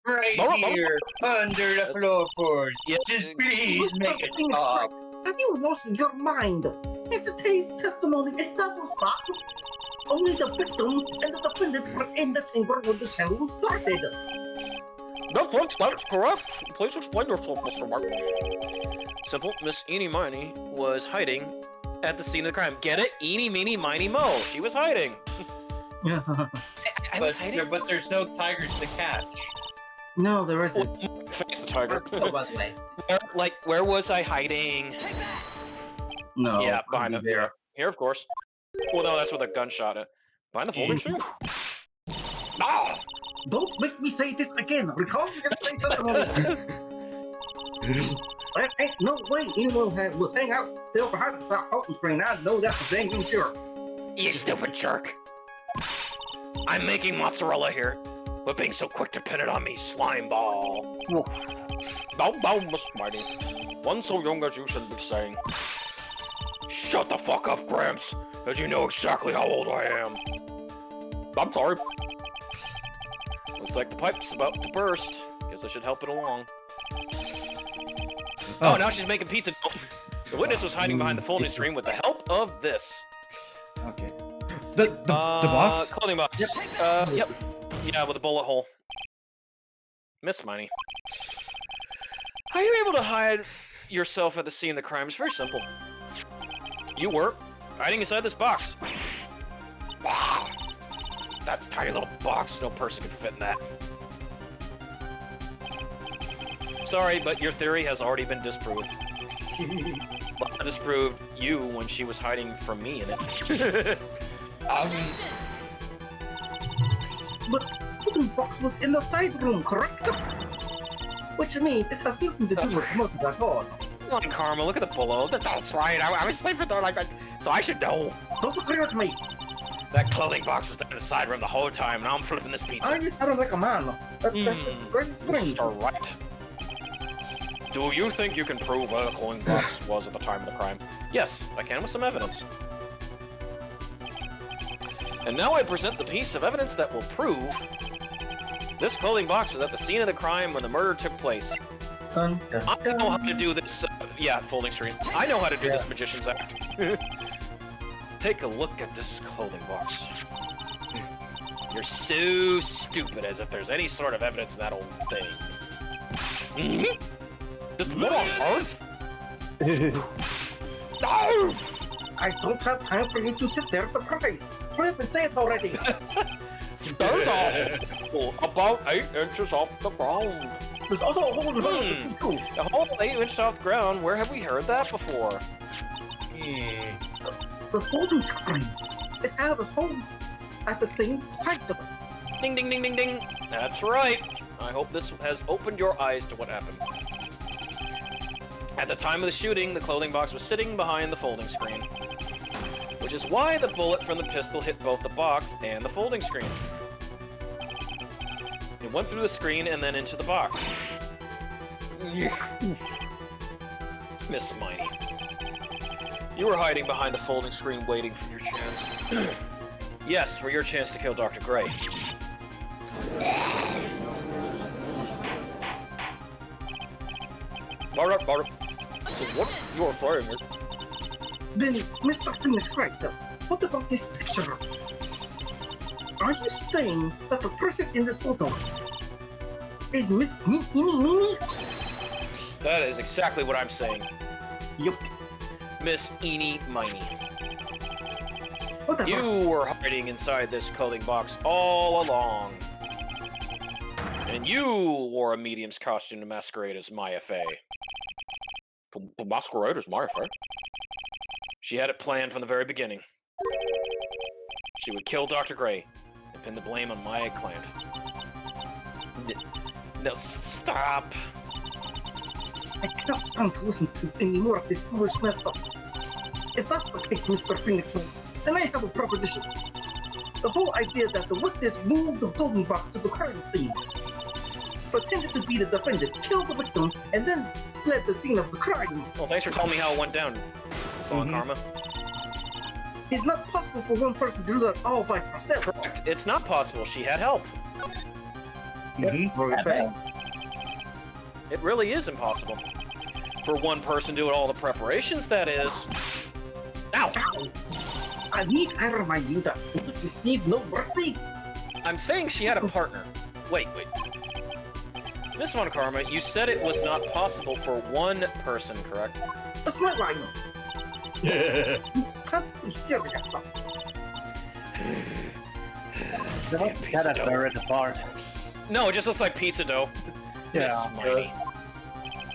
[SPEAKER 7] Right
[SPEAKER 3] Oh, oh.
[SPEAKER 7] here, under the floorboards.
[SPEAKER 3] Yeah.
[SPEAKER 7] Just please make it
[SPEAKER 5] Phoenix
[SPEAKER 7] stop.
[SPEAKER 5] Wright, have you lost your mind? If the testimony is double stop, only the victim and the defendant were in the chamber when the channel started.
[SPEAKER 3] That's correct. Please explain yourself, Mr. Mark. Simple. Miss Eenie Miney was hiding at the scene of the crime. Get it? Eenie, meenie, miny, mo. She was hiding. I was hiding?
[SPEAKER 7] But there's no tigers to catch.
[SPEAKER 5] No, there isn't.
[SPEAKER 3] Face the tiger.
[SPEAKER 5] Oh, by the way.
[SPEAKER 3] Where was I hiding?
[SPEAKER 5] No.
[SPEAKER 3] Yeah, behind the here. Here, of course. Well, no, that's with a gunshot. Behind the folding screen? Ah!
[SPEAKER 5] Don't make me say this again. Recall yesterday's testimony. There ain't no way anyone was hanging out still behind the holding screen. I know that for dang sure.
[SPEAKER 3] You stupid jerk. I'm making mozzarella here, but being so quick to pin it on me, slime ball. No, Miss Mighty. One so young as you shouldn't be saying. Shut the fuck up, Gramps, as you know exactly how old I am. I'm sorry. Looks like the pipe's about to burst. Guess I should help it along. Oh, now she's making pizza. The witness was hiding behind the folding screen with the help of this.
[SPEAKER 2] Okay. The box?
[SPEAKER 3] Clothing box. Yep. Yep. Yeah, with a bullet hole. Miss Miney. How are you able to hide yourself at the scene of the crime? It's very simple. You were hiding inside this box. Wow. That tiny little box, no person could fit in that. Sorry, but your theory has already been disproved. Well, I disproved you when she was hiding from me in it.
[SPEAKER 5] But the box was in the side room, correct? Which means it has nothing to do with motive at all.
[SPEAKER 3] Come on, Karma, look at the below. That's right, I was sleeping there like that, so I should know.
[SPEAKER 5] Don't agree with me.
[SPEAKER 3] That clothing box was down in the side room the whole time, and I'm flipping this pizza.
[SPEAKER 5] I just sound like a man. That's very strange.
[SPEAKER 3] All right. Do you think you can prove where the clothing box was at the time of the crime? Yes, I can with some evidence. And now I present the piece of evidence that will prove this clothing box was at the scene of the crime when the murder took place.
[SPEAKER 5] Dun, dun,
[SPEAKER 3] I
[SPEAKER 5] dun.
[SPEAKER 3] know how to do this. Yeah, folding screen. I know how to do this magician's act. Take a look at this clothing box. You're so stupid, as if there's any sort of evidence in that old thing. Mm-hmm. Just what on earth? No!
[SPEAKER 5] I don't have time for you to sit there surprised. Hurry up and say it already.
[SPEAKER 3] There's a hole about 8 inches off the ground.
[SPEAKER 5] There's also a hole in the bottom of the school.
[SPEAKER 3] A hole 8 inches off the ground? Where have we heard that before?
[SPEAKER 5] The folding screen. It had a hole at the same height.
[SPEAKER 3] Ding, ding, ding, ding, ding. That's right. I hope this has opened your eyes to what happened. At the time of the shooting, the clothing box was sitting behind the folding screen, which is why the bullet from the pistol hit both the box and the folding screen. It went through the screen and then into the box. Miss Miney. You were hiding behind the folding screen waiting for your chance. Yes, for your chance to kill Dr. Gray. Barrett. So what you are saying here?
[SPEAKER 5] Then, Mr. Phoenix Wright, what about this picture? Are you saying that the person in this photo is Miss Mimi?
[SPEAKER 3] That is exactly what I'm saying.
[SPEAKER 5] Yup.
[SPEAKER 3] Miss Eenie Miney.
[SPEAKER 5] Whatever.
[SPEAKER 3] You were hiding inside this clothing box all along. And you wore a medium's costume to masquerade as Maya Fey. To masquerade as Maya Fey? She had it planned from the very beginning. She would kill Dr. Gray and pin the blame on my eggplant. No, stop.
[SPEAKER 5] I can't stand to listen to any more of this foolishness. If that's the case, Mr. Phoenix, then I have a proposition. The whole idea that the witness moved the voting box to the crime scene, pretended to be the defendant, killed the victim, and then fled the scene of the crime.
[SPEAKER 3] Well, thanks for telling me how it went down, Karma.
[SPEAKER 5] It's not possible for one person to do that all by herself.
[SPEAKER 3] Correct. It's not possible. She had help. It really is impossible. For one person doing all the preparations, that is. Ow!
[SPEAKER 5] I remind you that foolishness need no mercy.
[SPEAKER 3] I'm saying she had a partner. Wait. Miss Von Karma, you said it was not possible for one person, correct?
[SPEAKER 5] That's my line. You can't be serious.
[SPEAKER 4] Gotta tear it apart.
[SPEAKER 3] No, it just looks like pizza dough.
[SPEAKER 4] Yeah.
[SPEAKER 3] Miss Miney.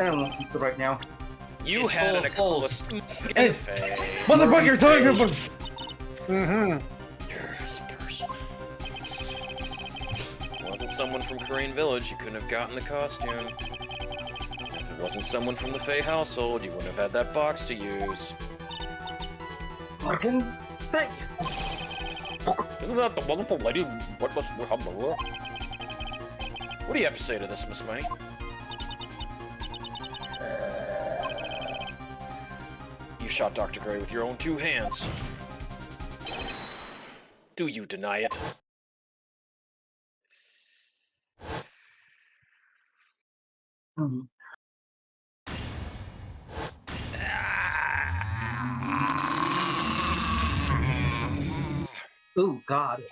[SPEAKER 5] I don't want pizza right now.
[SPEAKER 3] You
[SPEAKER 7] It's
[SPEAKER 3] had
[SPEAKER 7] full
[SPEAKER 3] an
[SPEAKER 7] of holes.
[SPEAKER 3] accomplice.
[SPEAKER 2] Hey, motherfucker, talking about.
[SPEAKER 3] This person. If it wasn't someone from Korean Village, you couldn't have gotten the costume. If it wasn't someone from the Fae household, you wouldn't have had that box to use.
[SPEAKER 5] Morgan, thank you.
[SPEAKER 3] Isn't that the wonderful lady? What do you have to say to this, Miss Miney? You shot Dr. Gray with your own 2 hands. Do you deny it?
[SPEAKER 5] Oh God.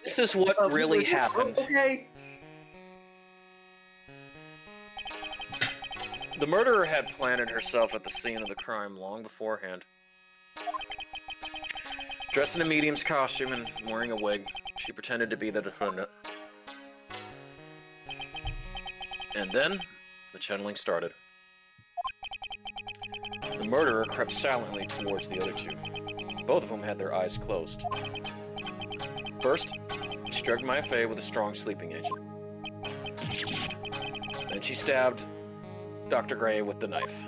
[SPEAKER 3] This is what really happened.
[SPEAKER 5] Okay.
[SPEAKER 3] The murderer had planted herself at the scene of the crime long beforehand. Dressed in a medium's costume and wearing a wig, she pretended to be the defendant. And then, the channeling started. The murderer crept silently towards the other 2. Both of whom had their eyes closed. First, she drugged my Fae with a strong sleeping agent. Then she stabbed Dr. Gray with the knife.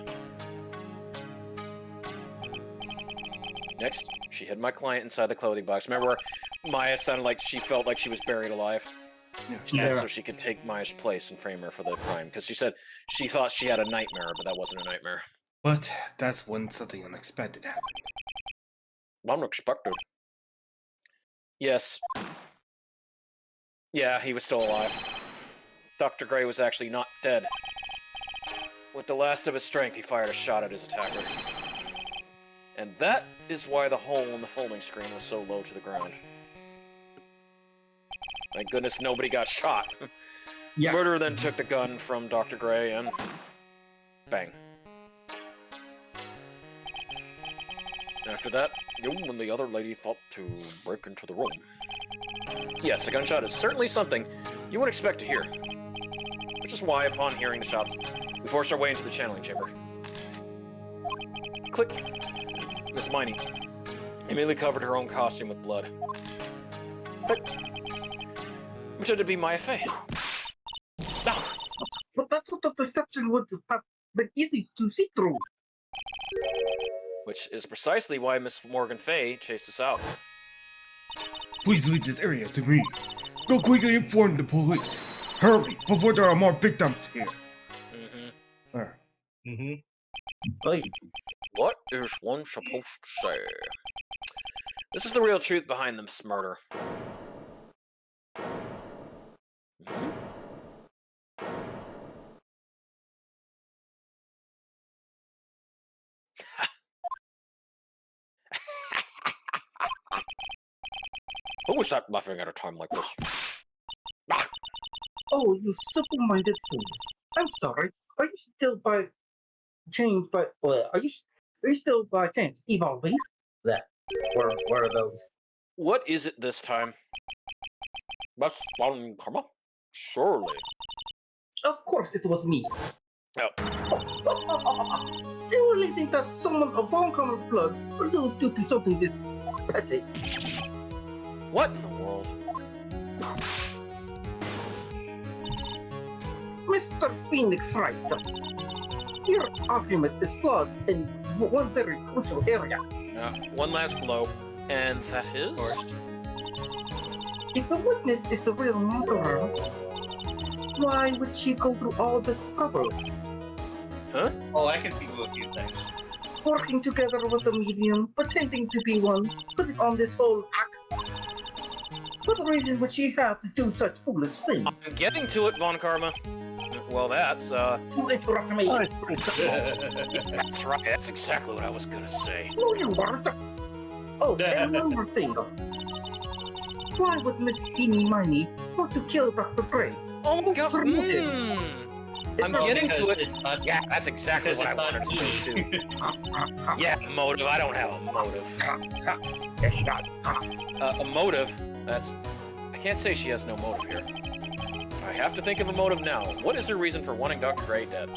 [SPEAKER 3] Next, she hid my client inside the clothing box. Remember where Maya sounded like she felt like she was buried alive? Yeah. So she could take Maya's place and frame her for the crime. Because she said she thought she had a nightmare, but that wasn't a nightmare.
[SPEAKER 2] But that's when something unexpected happened.
[SPEAKER 3] Unexpected. Yes. Yeah, he was still alive. Dr. Gray was actually not dead. With the last of his strength, he fired a shot at his attacker. And that is why the hole in the folding screen was so low to the ground. Thank goodness nobody got shot.
[SPEAKER 5] Yeah.
[SPEAKER 3] Murderer then took the gun from Dr. Gray and... bang. After that, you and the other lady thought to break into the room. Yes, a gunshot is certainly something you wouldn't expect to hear. Which is why, upon hearing the shots, we forced our way into the channeling chamber. Click. Miss Miney immediately covered her own costume with blood. Click. Pretended to be Maya Faye. No.
[SPEAKER 5] But that's what the deception would have been easy to see through.
[SPEAKER 3] Which is precisely why Miss Morgan Faye chased us out.
[SPEAKER 2] Please leave this area to me. Go quickly inform the police. Hurry, before there are more victims here.
[SPEAKER 3] What is one supposed to say? This is the real truth behind this murder. Who was that laughing at a time like this?
[SPEAKER 5] Oh, you simple-minded fools. I'm sorry. Are you still by chance evolving? That words were those.
[SPEAKER 3] What is it this time? Miss Von Karma? Surely.
[SPEAKER 5] Of course it was me.
[SPEAKER 3] Oh.
[SPEAKER 5] Do you really think that someone of Von Karma's blood would lose due to something this petty?
[SPEAKER 3] What in the world?
[SPEAKER 5] Mr. Phoenix Wright, your argument is flawed in one very crucial area.
[SPEAKER 3] One last blow. And that is?
[SPEAKER 5] If the witness is the real murderer, why would she go through all this trouble?
[SPEAKER 3] Huh?
[SPEAKER 7] Oh, I can think of a few things.
[SPEAKER 5] Working together with a medium, pretending to be one, putting on this whole act. What reason would she have to do such foolish things?
[SPEAKER 3] I'm getting to it, Von Karma. Well, that's,
[SPEAKER 5] To interrupt me.
[SPEAKER 4] Oh, it's pretty simple.
[SPEAKER 3] that's right. That's exactly what I was gonna say.
[SPEAKER 5] No, you weren't. Oh, and one more thing. Why would Miss Eeny Miny want to kill Dr. Gray?
[SPEAKER 3] Oh my god.
[SPEAKER 5] Permit it.
[SPEAKER 3] I'm
[SPEAKER 7] Well,
[SPEAKER 3] getting to
[SPEAKER 7] because
[SPEAKER 3] it.
[SPEAKER 7] it's not-
[SPEAKER 3] Yeah, that's exactly
[SPEAKER 7] because
[SPEAKER 3] what I
[SPEAKER 7] it's
[SPEAKER 3] wanted
[SPEAKER 7] not
[SPEAKER 3] to say,
[SPEAKER 7] you.
[SPEAKER 3] too. Yeah, motive. I don't have a motive.
[SPEAKER 5] Yes, she does.
[SPEAKER 3] A motive? That's... I can't say she has no motive here. I have to think of a motive now. What is her reason for wanting Dr. Gray dead?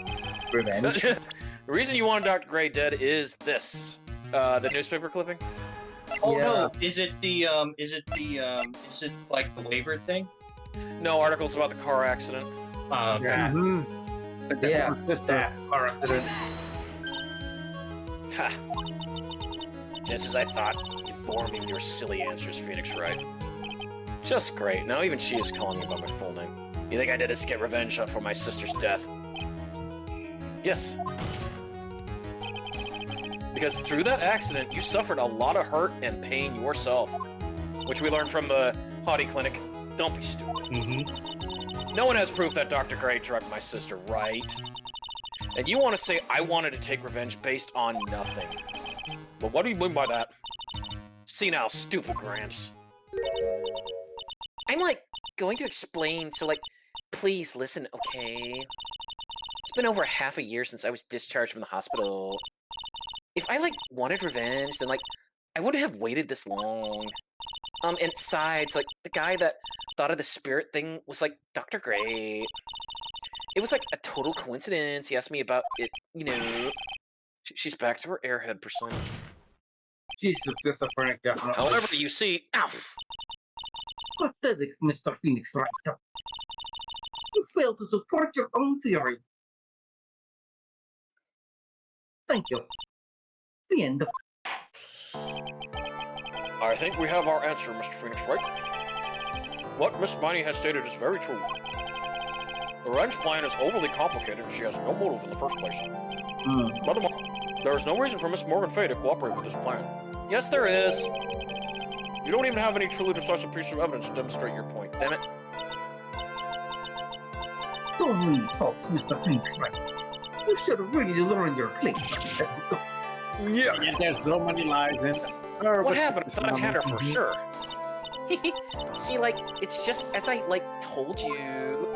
[SPEAKER 1] Revenge.
[SPEAKER 3] The reason you want Dr. Gray dead is this. The newspaper clipping?
[SPEAKER 7] Oh
[SPEAKER 5] Yeah.
[SPEAKER 7] no! Is it like the waiver thing?
[SPEAKER 3] No, articles about the car accident.
[SPEAKER 4] Yeah.
[SPEAKER 5] Yeah,
[SPEAKER 4] Sister.
[SPEAKER 5] car accident.
[SPEAKER 3] Ha. Just as I thought. You bore me with your silly answers, Phoenix Wright. Just great. Now even she is calling me by my full name. You think I did this to get revenge for my sister's death? Yes. Because through that accident, you suffered a lot of hurt and pain yourself. Which we learned from the Hottie Clinic. Don't be stupid. No one has proof that Dr. Gray drugged my sister, right? And you want to say I wanted to take revenge based on nothing. But what do you mean by that? See now, stupid Gramps. I'm, like, going to explain, so, like, please listen, okay? It's been over half a year since I was discharged from the hospital. If I, like, wanted revenge, then, like, I wouldn't have waited this long. And besides, like, the guy that thought of the spirit thing was, like, Dr. Gray. It was, like, a total coincidence. He asked me about it, you know. She's back to her airhead persona.
[SPEAKER 5] She's schizophrenic, definitely.
[SPEAKER 3] However, you see... Ow!
[SPEAKER 5] Pathetic, Mr. Phoenix Wright. You fail to support your own theory. Thank you. The end.
[SPEAKER 3] I think we have our answer, Mr. Phoenix Wright. What Miss Miney has stated is very true. The revenge plan is overly complicated and she has no motive in the first place. Furthermore, there is no reason for Miss Morgan Fay to cooperate with this plan. Yes, there is. You don't even have any truly decisive piece of evidence to demonstrate your point, damn it.
[SPEAKER 5] Don't mean false, Mr. Phoenix Wright. You should have really learned your place as a doctor.
[SPEAKER 3] Yeah.
[SPEAKER 4] There's so many lies in her.
[SPEAKER 3] What happened? I thought I had her for sure. See, like, it's just as I, like, told you.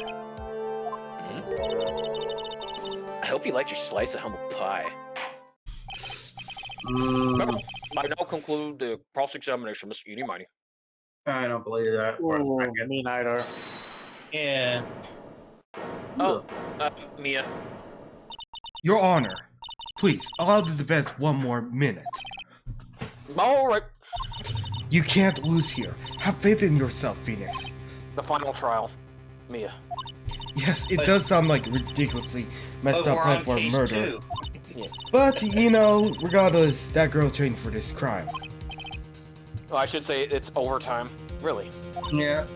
[SPEAKER 3] I hope you liked your slice of humble pie. Well, I now conclude the cross-examination of Miss Eeny Miny.
[SPEAKER 5] I don't believe that for a
[SPEAKER 4] Ooh,
[SPEAKER 5] second.
[SPEAKER 4] me neither.
[SPEAKER 7] Yeah.
[SPEAKER 3] Oh, Mia.
[SPEAKER 2] Your Honor, please allow the defense one more minute.
[SPEAKER 3] Alright.
[SPEAKER 2] You can't lose here. Have faith in yourself, Phoenix.
[SPEAKER 3] The final trial. Mia.
[SPEAKER 2] Yes, it
[SPEAKER 7] But-
[SPEAKER 2] does sound like a ridiculously messed
[SPEAKER 7] But
[SPEAKER 2] up
[SPEAKER 7] we're
[SPEAKER 2] plan
[SPEAKER 7] on
[SPEAKER 2] for
[SPEAKER 7] case
[SPEAKER 2] murder.
[SPEAKER 7] 2.
[SPEAKER 2] But, you know, regardless, that girl trained for this crime.
[SPEAKER 3] Well, I should say it's overtime. Really.
[SPEAKER 5] Yeah.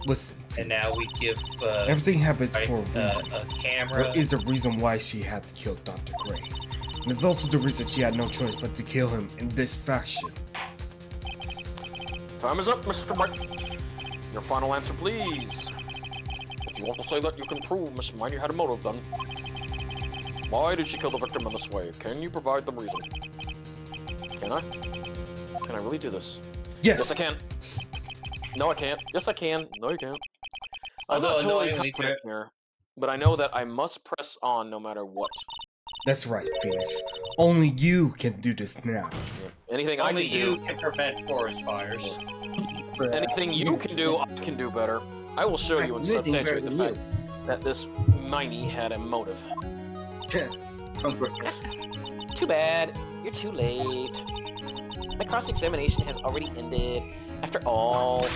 [SPEAKER 2] Listen,
[SPEAKER 7] And now we give
[SPEAKER 2] everything happens
[SPEAKER 7] right,
[SPEAKER 2] for a reason.
[SPEAKER 7] a camera.
[SPEAKER 2] There is a reason why she had to kill Dr. Gray. And it's also the reason she had no choice but to kill him in this fashion.
[SPEAKER 3] Time is up, Mr. Mike. Your final answer, please. If you want to say that you can prove Miss Miney had a motive, then why did she kill the victim in this way? Can you provide the reason? Can I? Can I really do this?
[SPEAKER 2] Yes!
[SPEAKER 3] Yes, I can. No, I can't. Yes, I can. No, you can't. I'm not
[SPEAKER 7] Although
[SPEAKER 3] totally
[SPEAKER 7] annoyingly,
[SPEAKER 3] confident here, but I know that I must press on no matter what.
[SPEAKER 2] That's right, Phoenix. Only you can do this now.
[SPEAKER 3] Anything
[SPEAKER 7] Only
[SPEAKER 3] I can
[SPEAKER 7] you
[SPEAKER 3] do,
[SPEAKER 7] can prevent forest fires.
[SPEAKER 3] anything you can do, I can do better. I will show you and
[SPEAKER 5] Admitting
[SPEAKER 3] substantiate the
[SPEAKER 5] better
[SPEAKER 3] fact
[SPEAKER 5] than
[SPEAKER 3] that this Miney had a motive. Too bad. You're too late. My cross-examination has already ended. After all...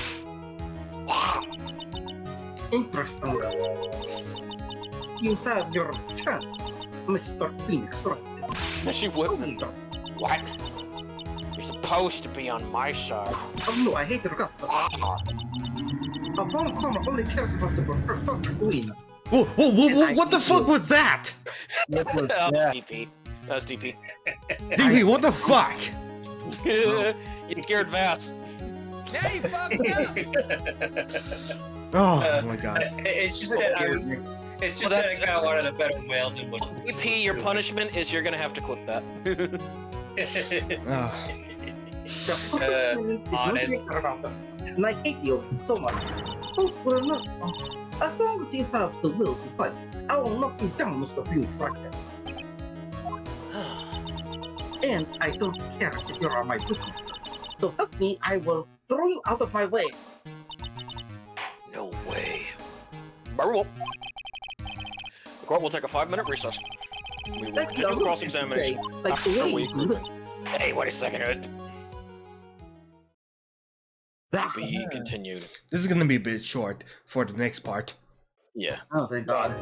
[SPEAKER 5] Interesting. You have your chance, Mr. Phoenix Wright.
[SPEAKER 3] She would...
[SPEAKER 5] Hold on.
[SPEAKER 3] What? You're supposed to be on my side.
[SPEAKER 5] Oh no, I hate your guts. A bomb comma only cares about the perfect win.
[SPEAKER 2] Whoa, what the fuck was that?
[SPEAKER 6] What was
[SPEAKER 3] Oh,
[SPEAKER 6] that?
[SPEAKER 3] DP. That was DP.
[SPEAKER 2] DP, what the fuck?
[SPEAKER 3] You scared Vass.
[SPEAKER 9] Now you fucked up.
[SPEAKER 2] Oh my god.
[SPEAKER 7] It's just that I was. It's just that I kind of wanted a better whale than what.
[SPEAKER 3] DP, your punishment is you're gonna have to clip that.
[SPEAKER 2] Oh.
[SPEAKER 5] The perfect win is
[SPEAKER 7] on
[SPEAKER 5] no
[SPEAKER 7] it.
[SPEAKER 5] matter about them. And I hate you so much. So for now, as long as you have the will to fight, I will knock you down, Mr. Phoenix Wright. And I don't care if you are my witness. So help me, I will throw you out of my way.
[SPEAKER 3] No way. Very well. The court will take a 5-minute recess. We will
[SPEAKER 5] That's
[SPEAKER 3] continue the cross-examination.
[SPEAKER 5] Like the
[SPEAKER 3] after
[SPEAKER 5] way
[SPEAKER 3] we
[SPEAKER 5] you look.
[SPEAKER 3] Hey, wait a second.
[SPEAKER 5] Ah,
[SPEAKER 3] Be continued.
[SPEAKER 2] This is gonna be a bit short for the next part.
[SPEAKER 3] Yeah.
[SPEAKER 5] Oh, thank God.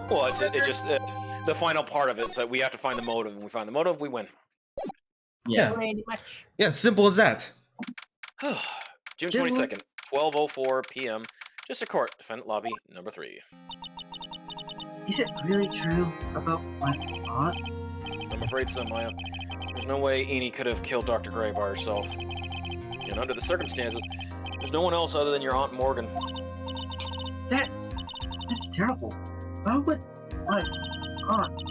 [SPEAKER 3] Well, it's just the final part of it is that we have to find the motive. When we find the motive, we win.
[SPEAKER 2] Yes.
[SPEAKER 6] Pretty much.
[SPEAKER 2] Yeah, simple as that.
[SPEAKER 3] June 22nd, 12:04 p.m. District Court, Defendant Lobby, number 3.
[SPEAKER 5] Is it really true about my aunt?
[SPEAKER 3] I'm afraid so, Maya. There's no way Eni could have killed Dr. Gray by herself. And under the circumstances, there's no one else other than your Aunt Morgan.
[SPEAKER 5] That's terrible. Why would my aunt?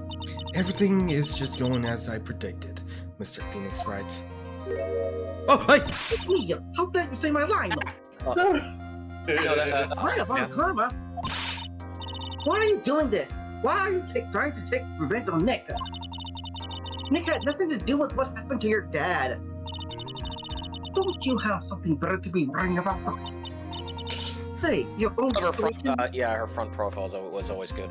[SPEAKER 2] Everything is just going as I predicted, Mr. Phoenix Wright. Oh, hey!
[SPEAKER 5] Me, how dare you say my line? Why about karma? Why are you doing this? Why are you trying to take revenge on Nick? Nick had nothing to do with what happened to your dad. Don't you have something better to be worrying about? Say, your own
[SPEAKER 3] Her front,
[SPEAKER 5] situation?
[SPEAKER 3] yeah, her front profile was always good.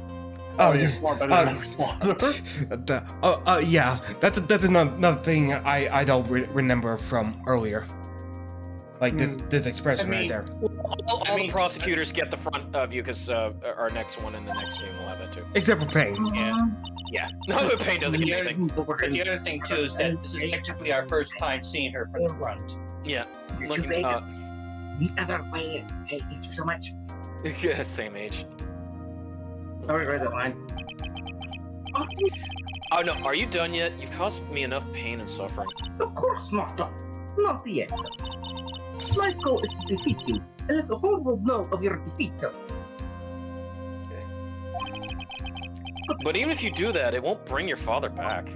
[SPEAKER 2] Oh,
[SPEAKER 4] yeah,
[SPEAKER 2] yeah.
[SPEAKER 4] more better than my father.
[SPEAKER 2] Yeah, that's another thing I don't remember from earlier. Like this expression right there.
[SPEAKER 3] All the prosecutors get the front view because our next one in the next game will have that too.
[SPEAKER 2] Except for Pain.
[SPEAKER 7] Yeah.
[SPEAKER 3] No, the pain doesn't get anything.
[SPEAKER 7] But the other thing too is that this is technically our first time seeing her from the front.
[SPEAKER 3] Yeah.
[SPEAKER 5] You're too big. The other way. I hate you so much.
[SPEAKER 3] Yeah, same age.
[SPEAKER 5] Alright, read that line.
[SPEAKER 3] Oh no, are you done yet? You've caused me enough pain and suffering.
[SPEAKER 5] Of course not. Not yet. My goal is to defeat you and let the whole world know of your defeat.
[SPEAKER 3] But even if you do that, it won't bring your father back.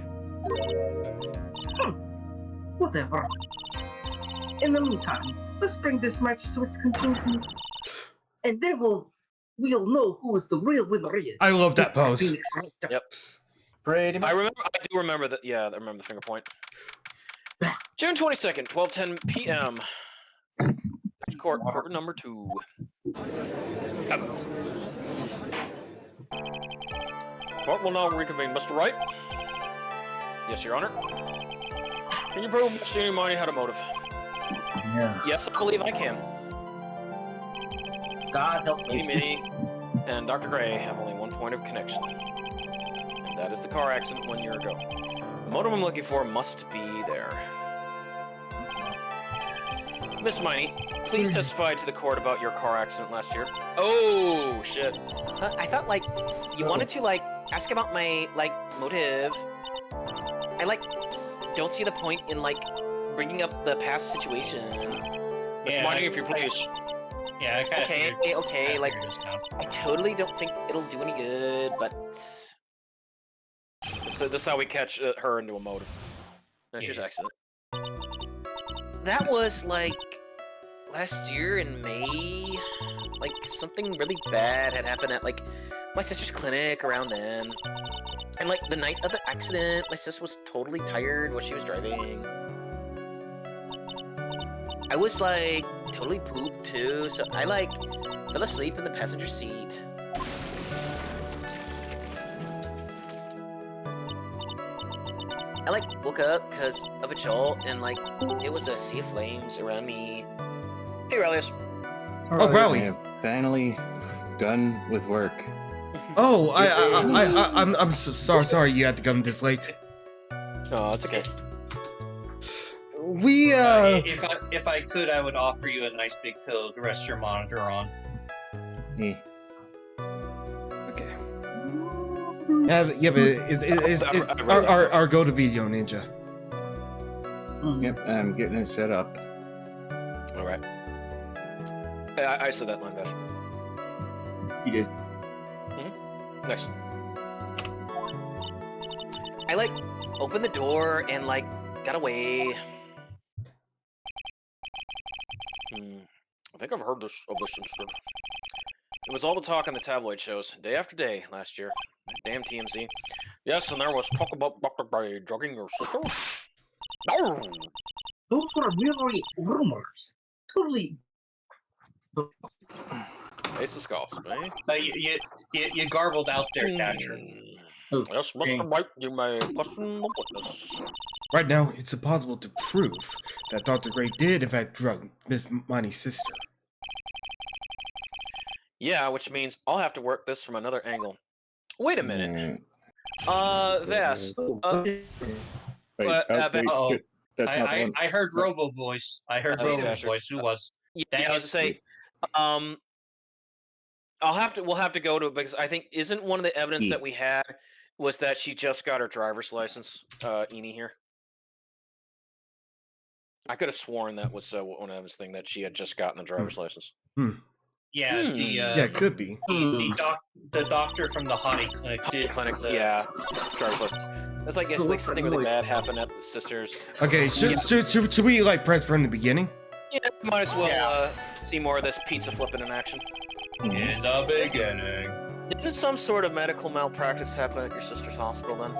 [SPEAKER 5] Whatever. In the meantime, let's bring this match to its conclusion. And then we'll know who is the real winner is.
[SPEAKER 2] I love that pose.
[SPEAKER 5] Phoenix Wright.
[SPEAKER 3] Yep.
[SPEAKER 6] Pretty much.
[SPEAKER 3] I do remember that. Yeah, I remember the finger point. June 22nd, 12:10 p.m. Court number 2. Court will now reconvene. Mr. Wright? Yes, Your Honor. Can you prove Mr. Imani had a motive?
[SPEAKER 6] Yeah.
[SPEAKER 3] Yes, I believe I can.
[SPEAKER 5] God help
[SPEAKER 3] Lady
[SPEAKER 5] me.
[SPEAKER 3] Minnie and Dr. Gray have only one point of connection. And that is the car accident 1 year ago. The motive I'm looking for must be there. Miss Miney, please testify to the court about your car accident last year. Oh, shit.
[SPEAKER 8] I thought, like, you wanted to, like, ask about my, like, motive. I, like, don't see the point in, like, bringing up the past situation.
[SPEAKER 3] Miss Miney, if you please.
[SPEAKER 7] Yeah, I kind of
[SPEAKER 8] Okay, like, I totally don't think it'll do any good, but...
[SPEAKER 3] This is how we catch her into a motive. No, she's accident.
[SPEAKER 8] That was, like, last year in May. Like, something really bad had happened at, like, my sister's clinic around then. And, like, the night of the accident, my sis was totally tired while she was driving. I was, like, totally pooped, too, so I, like, fell asleep in the passenger seat. I, like, woke up because of a jolt, and, like, it was a sea of flames around me. Hey, Relius.
[SPEAKER 2] Oh, Rally.
[SPEAKER 10] I have finally done with work.
[SPEAKER 2] Oh, I'm so sorry you had to come this late.
[SPEAKER 3] Oh, it's okay.
[SPEAKER 2] we
[SPEAKER 7] If I could, I would offer you a nice big pillow to rest your monitor on.
[SPEAKER 10] Eh.
[SPEAKER 2] okay. Yeah, but is our go to video ninja.
[SPEAKER 10] Yep, I'm getting it set up.
[SPEAKER 8] All right. I said that line, Bash.
[SPEAKER 5] You did.
[SPEAKER 8] Nice. I like opened the door and like got away. I think I've heard of this incident. It was all the talk on the tabloid shows, day after day last year. Damn TMZ. Yes, and there was talk about Dr. Gray drugging your sister. No.
[SPEAKER 5] Those were merely rumors. Totally.
[SPEAKER 8] It's a gossip, eh?
[SPEAKER 7] You garbled out there, Thatcher.
[SPEAKER 8] Yes, Mr. White, you may question the witness.
[SPEAKER 2] Right now, it's impossible to prove that Dr. Gray did in fact drug Miss Money's sister.
[SPEAKER 8] Yeah, which means I'll have to work this from another angle. Wait a minute. Vas.
[SPEAKER 10] Wait,
[SPEAKER 7] Uh-oh.
[SPEAKER 10] that's not the one.
[SPEAKER 7] I heard Robo voice. I heard Robo
[SPEAKER 8] Thatcher.
[SPEAKER 7] voice. Who was?
[SPEAKER 8] Yeah, I was to say, we'll have to go to it because I think isn't one of the evidence that we had was that she just got her driver's license, Eni here. I could have sworn that was one of those things that she had just gotten a driver's license.
[SPEAKER 7] Yeah,
[SPEAKER 2] Yeah, it could be.
[SPEAKER 7] The doctor from the Hottie Clinic did.
[SPEAKER 8] Yeah, driver's license. It's like it's like something really bad happened at the sisters.
[SPEAKER 2] Okay, should we like press from the beginning?
[SPEAKER 8] Yeah, might as well see more of this pizza flipping in action.
[SPEAKER 7] In the beginning.
[SPEAKER 8] Didn't some sort of medical malpractice happen at your sister's hospital then?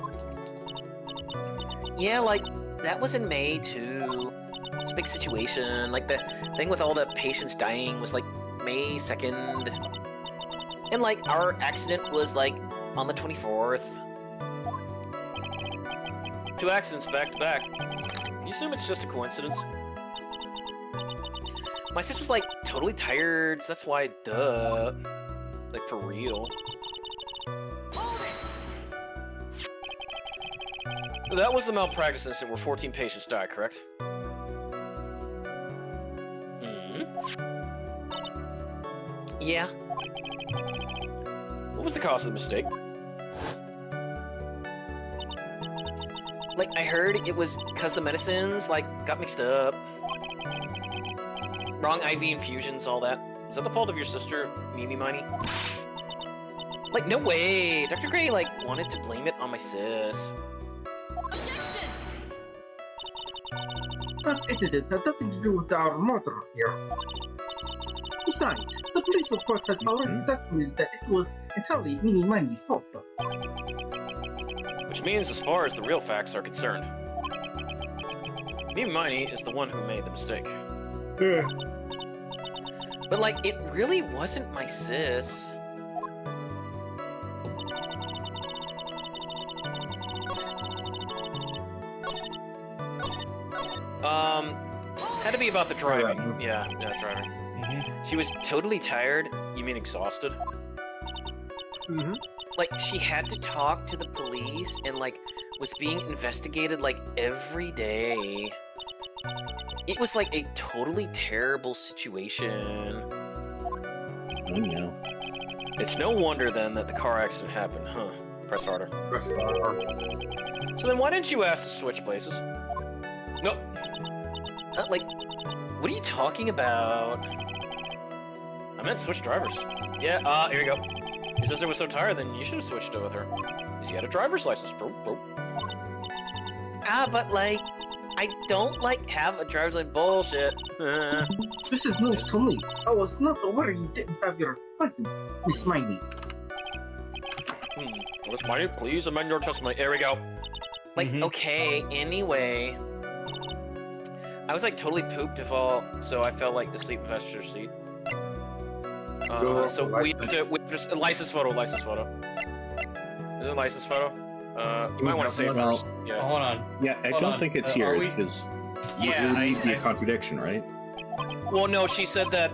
[SPEAKER 8] Yeah, like, that was in May, too. It's a big situation. Like, the thing with all the patients dying was, like, May 2nd. And, like, our accident was, like, on the 24th. 2 accidents back to back. You assume it's just a coincidence? My sis was, like, totally tired, so that's why, duh. Like, for real. That was the malpractice incident where 14 patients died, correct? Yeah. What was the cause of the mistake? Like, I heard it was because the medicines, like, got mixed up. Wrong IV infusions, all that. Is that the fault of your sister, Mimi Miney? Like, no way! Dr. Gray, like, wanted to blame it on my sis.
[SPEAKER 5] But it had nothing to do with our murder here. Besides, the police report has already documented that it was entirely Mini Miney's fault.
[SPEAKER 8] Which means, as far as the real facts are concerned, Mimi Miney is the one who made the mistake. But, like, it really wasn't my sis. Had to be about the driving. Yeah, driving. She was totally tired. You mean exhausted? Like, she had to talk to the police and, like, was being investigated, like, every day. It was, like, a totally terrible situation.
[SPEAKER 10] Oh, no.
[SPEAKER 8] It's no wonder, then, that the car accident happened, huh? Press harder.
[SPEAKER 5] Press harder.
[SPEAKER 8] So then why didn't you ask to switch places? No. Like, what are you talking about? I meant switch drivers. Yeah, here you go. Your sister was so tired, then you should have switched it with her. Because you had a driver's license, bro. But, like, I don't, like, have a driver's license bullshit.
[SPEAKER 5] This is news to me. I was not aware you didn't have your license, Miss Miney.
[SPEAKER 8] Miss Miney, please amend your testimony. There we go. Like, okay, anyway. I was, like, totally pooped to fall, so I fell, like, to sleep in the passenger seat. So we just license photo. Is it a license photo? You might want to say it first. Yeah.
[SPEAKER 7] Oh, hold on.
[SPEAKER 10] Yeah, I don't think it's here because it would be a contradiction, right?
[SPEAKER 8] Well, no, she said that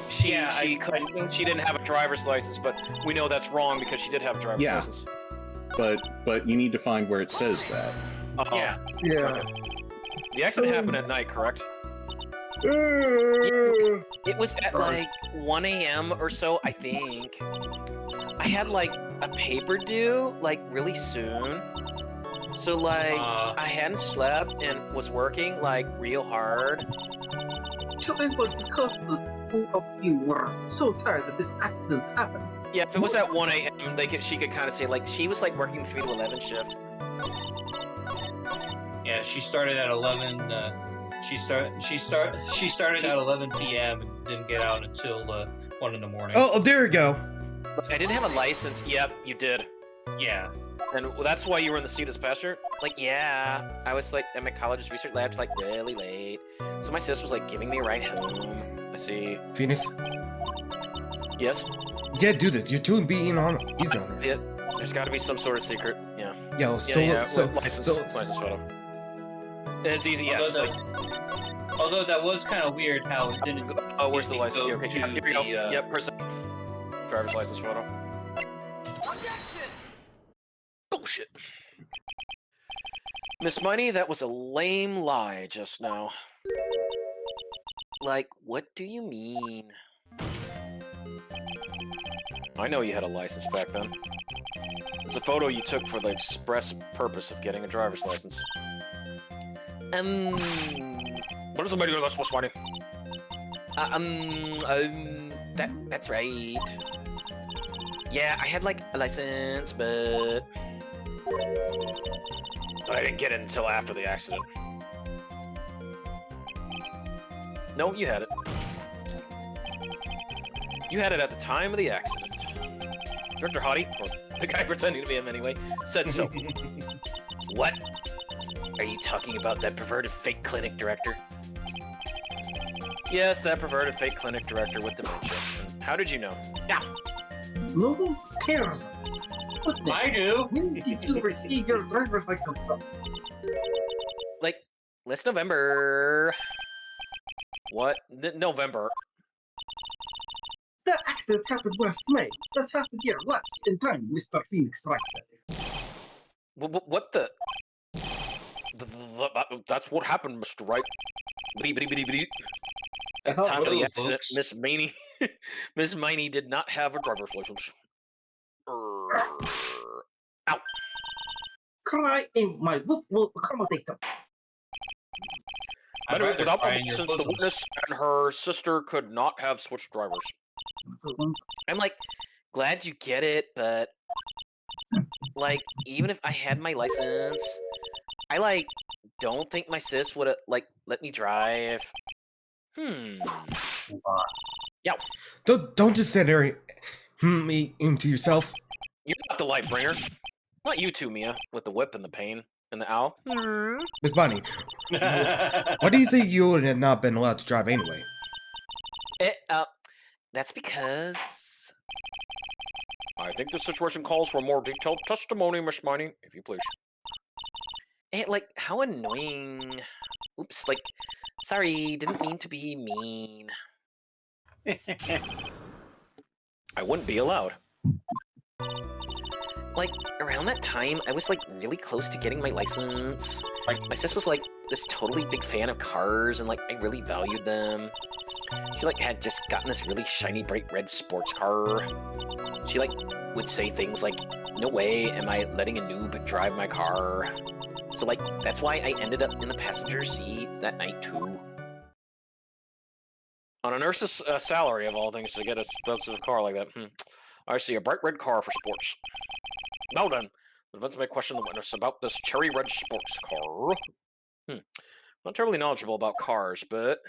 [SPEAKER 8] she didn't have a driver's license, but we know that's wrong because she did have a driver's license.
[SPEAKER 10] But you need to find where it says that.
[SPEAKER 5] Yeah.
[SPEAKER 3] The accident happened at night, correct? It was at like 1 a.m. or so, I think. I had like a paper due like really soon. So like I hadn't slept and was working like real hard.
[SPEAKER 5] So it was because the two of you were so tired that this accident happened.
[SPEAKER 3] Yeah, if it was at 1 a.m., she could kind of say like she was like working 3 to 11 shift.
[SPEAKER 7] Yeah, she started at 11. She started at 11 p.m. and didn't get out until 1 in the morning.
[SPEAKER 2] Oh, there you go.
[SPEAKER 3] I didn't have a license. Yep, you did.
[SPEAKER 7] Yeah.
[SPEAKER 3] And that's why you were in the seat as passenger? Like, yeah. I was like at my college's research labs like really late. So my sis was like giving me a ride home. I see.
[SPEAKER 2] Phoenix?
[SPEAKER 3] Yes?
[SPEAKER 2] Yeah, do this. You're too being on easy on her.
[SPEAKER 3] Yeah. There's got to be some sort of secret. Yeah.
[SPEAKER 2] Yo,
[SPEAKER 3] license photo. It's easy, yeah. It's like,
[SPEAKER 7] although that was kind of weird how it didn't go.
[SPEAKER 3] oh, where's the license? Okay,
[SPEAKER 7] to
[SPEAKER 3] here we go.
[SPEAKER 7] the,
[SPEAKER 3] Yep, driver's license photo. Bullshit. Miss Miney, that was a lame lie just now. Like, what do you mean? I know you had a license back then. It's a photo you took for the express purpose of getting a driver's license. What is the meaning of this, Miss Miney? That's right. Yeah, I had like a license, but I didn't get it until after the accident. No, you had it. You had it at the time of the accident. Director Hottie, or the guy pretending to be him anyway, said so. What? Are you talking about that perverted fake clinic director? Yes, that perverted fake clinic director with dementia. How did you know? Yeah.
[SPEAKER 5] No one cares. Goodness.
[SPEAKER 7] I do.
[SPEAKER 5] When did you receive your driver's license?
[SPEAKER 3] Like, last November. What? November.
[SPEAKER 5] That accident happened last May. That's half a year less in time, Mr. Phoenix right there.
[SPEAKER 3] What the? That's what happened, Mr. Wright. At the time of the accident, Miss Miney, Miss Miney did not have a driver's license. Ow!
[SPEAKER 5] Cry in my book will accommodate them.
[SPEAKER 3] Without a license, the witness and her sister could not have switched drivers. I'm like, glad you get it, but like, even if I had my license, I like don't think my sis would have like let me drive. Yeah.
[SPEAKER 2] Don't just sit there me into yourself.
[SPEAKER 3] You're not the light bringer. Not you two, Mia, with the whip and the pain and the owl.
[SPEAKER 2] Miss Bunny, why do you think you would have not been allowed to drive anyway?
[SPEAKER 3] That's because I think the situation calls for more detailed testimony, Miss Miney, if you please. Like, how annoying. Oops, like, sorry, didn't mean to be mean. I wouldn't be allowed. Like, around that time, I was, like, really close to getting my license. Like, my sis was, like, this totally big fan of cars, and, like, I really valued them. She, like, had just gotten this really shiny, bright red sports car. She, like, would say things like, no way am I letting a noob drive my car. So, like, that's why I ended up in the passenger seat that night, too. On a nurse's salary, of all things, to get a expensive car like that. I see a bright red car for sports. Now then, the defense may question the witness about this cherry red sports car. Not terribly knowledgeable about cars, but...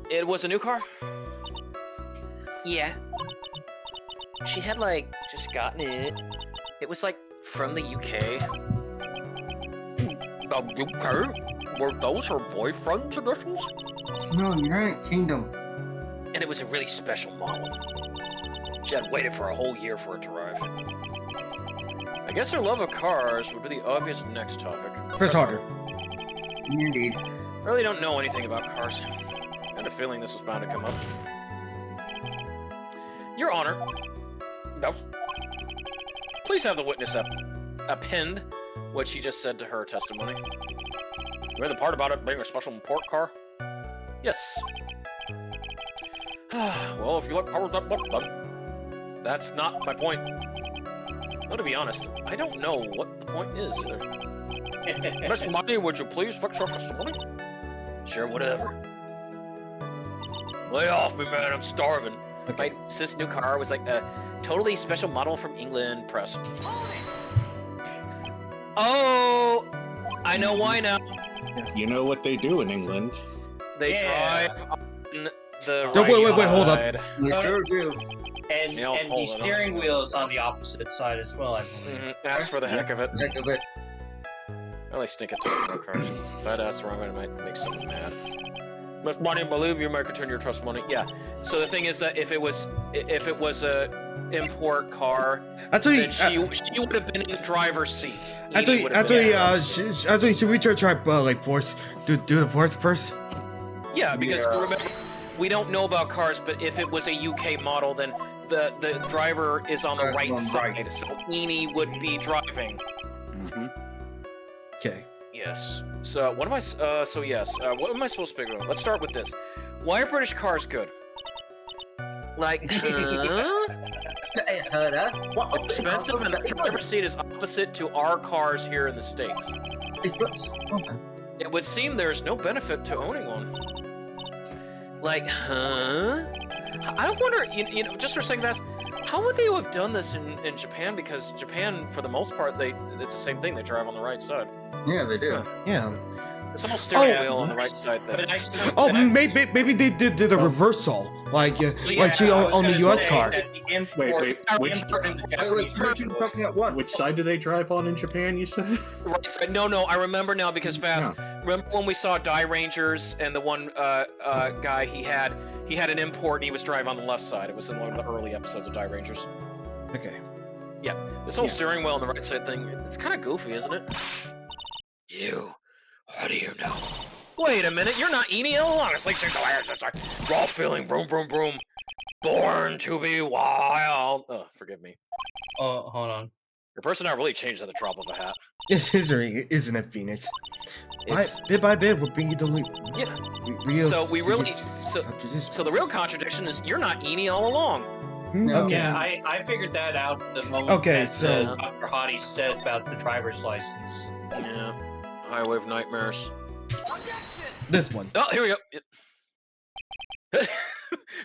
[SPEAKER 3] It was a new car? Yeah. She had, like, just gotten it. It was, like, from the UK. The UK? Were those her boyfriend's initials?
[SPEAKER 5] No, United Kingdom.
[SPEAKER 3] And it was a really special model. She had waited for a whole year for it to arrive. I guess her love of cars would be the obvious next topic.
[SPEAKER 2] Press harder.
[SPEAKER 5] Indeed.
[SPEAKER 3] I really don't know anything about cars. I had a feeling this was bound to come up. Your Honor, please have the witness append what she just said to her testimony. You read the part about it being a special import car? Yes. Well, if you like powers that book, then that's not my point. No, to be honest, I don't know what the point is either. Miss Money, would you please fix your testimony? Sure, whatever. Lay off me, man, I'm starving.
[SPEAKER 2] Okay.
[SPEAKER 3] My sis' new car was like a totally special model from England press. Oh, I know why now.
[SPEAKER 10] You know what they do in England.
[SPEAKER 3] They
[SPEAKER 7] Yeah.
[SPEAKER 3] drive on the
[SPEAKER 2] No,
[SPEAKER 3] right
[SPEAKER 2] wait, hold up.
[SPEAKER 3] side.
[SPEAKER 5] You sure do.
[SPEAKER 7] And
[SPEAKER 3] Yeah,
[SPEAKER 7] and the
[SPEAKER 3] hold it
[SPEAKER 7] steering
[SPEAKER 3] on.
[SPEAKER 7] wheel is on the opposite side as well, I believe.
[SPEAKER 3] That's for the heck of it.
[SPEAKER 5] Heck of it.
[SPEAKER 3] I like stink it to my cars. Badass wrong way might make someone mad. Miss Money, believe you might return your trust money. Yeah. So the thing is that if it was a import car,
[SPEAKER 2] Actually,
[SPEAKER 3] then she would have been in the driver's seat.
[SPEAKER 2] actually,
[SPEAKER 3] Edie would have been-
[SPEAKER 2] actually, should we try like do the force first?
[SPEAKER 3] Yeah, because remember, we don't know about cars, but if it was a UK model, then the driver is on the
[SPEAKER 5] Driver's
[SPEAKER 3] right
[SPEAKER 5] on the
[SPEAKER 3] side,
[SPEAKER 5] right.
[SPEAKER 3] so Eni would be driving.
[SPEAKER 2] Okay.
[SPEAKER 3] Yes. So what am I? So yes. What am I supposed to pick up? Let's start with this. Why are British cars good? Like, huh?
[SPEAKER 5] What
[SPEAKER 3] Expensive, and the driver's seat is opposite to our cars here in the States. It would seem there's no benefit to owning one. Like, huh? I wonder, you know, just for a second, how would they have done this in Japan? Because Japan, for the most part, it's the same thing. They drive on the right side.
[SPEAKER 5] Yeah, they do.
[SPEAKER 3] Huh.
[SPEAKER 2] Yeah.
[SPEAKER 3] It's all steering
[SPEAKER 2] Oh.
[SPEAKER 3] wheel on the right side. Then.
[SPEAKER 7] But I
[SPEAKER 2] Oh, maybe they did a reversal, like she on the U.S. car.
[SPEAKER 10] Wait, which
[SPEAKER 5] You're two talking at once.
[SPEAKER 10] which side do they drive on in Japan? You said.
[SPEAKER 3] Right side. No, I remember now because fast. Remember when we saw Die Rangers and the one guy he had an import and he was driving on the left side. It was in one of the early episodes of Die Rangers.
[SPEAKER 2] Okay.
[SPEAKER 3] Yeah, this whole steering wheel on the right side thing, it's kind of goofy, isn't it? You, what do you know? Wait a minute, you're not Eni all along. It's like raw feeling, vroom, vroom, vroom. Born to be wild. Oh, forgive me.
[SPEAKER 7] Oh, hold on.
[SPEAKER 3] Your personality really changed at the drop of a hat.
[SPEAKER 2] It's history, isn't it, Phoenix?
[SPEAKER 3] It's,
[SPEAKER 2] Bit by bit, we're being delete.
[SPEAKER 3] yeah.
[SPEAKER 2] Real.
[SPEAKER 3] So we really, so the real contradiction is you're not Eni all along.
[SPEAKER 5] No.
[SPEAKER 2] Okay.
[SPEAKER 7] Yeah, I figured that out the moment
[SPEAKER 2] Okay,
[SPEAKER 7] that
[SPEAKER 2] so-
[SPEAKER 7] Dr. Hottie said about the driver's license.
[SPEAKER 3] Yeah. Highway of Nightmares.
[SPEAKER 2] This one.
[SPEAKER 3] Oh, here we go.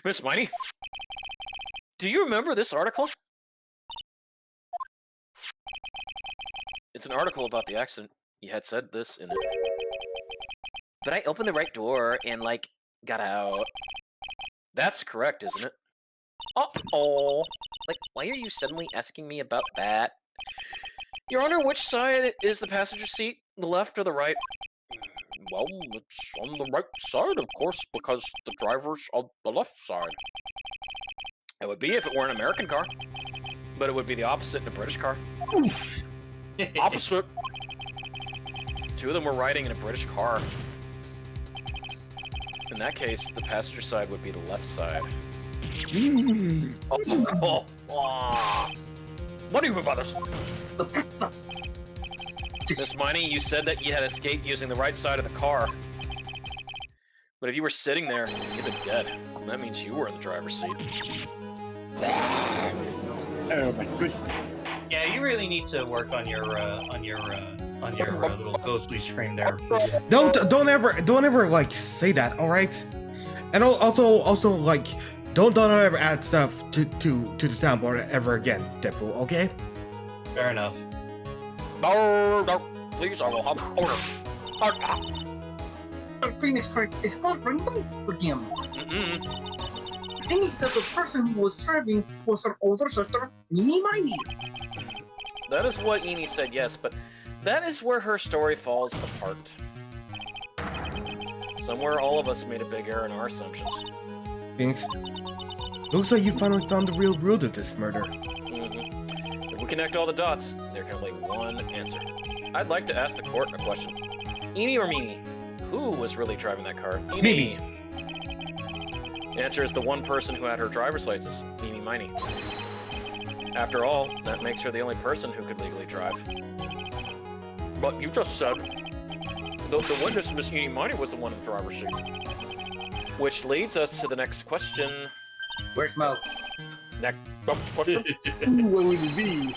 [SPEAKER 3] Miss Miney, do you remember this article? It's an article about the accident. You had said this in it. But I opened the right door and, like, got out. That's correct, isn't it? Uh-oh. Like, why are you suddenly asking me about that? Your Honor, which side is the passenger seat? The left or the right? Well, it's on the right side, of course, because the driver's on the left side. It would be if it were an American car, but it would be the opposite in a British car. Opposite. Two of them were riding in a British car. In that case, the passenger side would be the left side. What do you mean by this?
[SPEAKER 5] The pizza.
[SPEAKER 3] Miss Miney, you said that you had escaped using the right side of the car. But if you were sitting there, you'd been dead. That means you were in the driver's seat.
[SPEAKER 10] Oh my goodness.
[SPEAKER 7] Yeah, you really need to work on your little ghostly scream there.
[SPEAKER 2] Don't ever like say that, all right? And also like don't ever add stuff to the soundboard ever again, Deadpool. Okay?
[SPEAKER 7] Fair enough.
[SPEAKER 3] No, please, I will have order.
[SPEAKER 5] Phoenix Wright is ordering months for him.
[SPEAKER 3] Mm-mm.
[SPEAKER 5] And he said the person who was driving was her older sister, Mini Miney.
[SPEAKER 3] That is what Eni said, yes, but that is where her story falls apart. Somewhere all of us made a big error in our assumptions.
[SPEAKER 2] Phoenix. Looks like you finally found the real root of this murder.
[SPEAKER 3] Mm-hmm. If we connect all the dots, there can only one answer. I'd like to ask the court a question. Eni or Mimi? Who was really driving that car?
[SPEAKER 2] Mimi.
[SPEAKER 3] The answer is the one person who had her driver's license, Mimi Miney. After all, that makes her the only person who could legally drive. But you just said the witness, Miss Mimi Miney, was the one in the driver's seat. Which leads us to the next question.
[SPEAKER 5] Where's Mo?
[SPEAKER 3] Next question.
[SPEAKER 4] What would it be?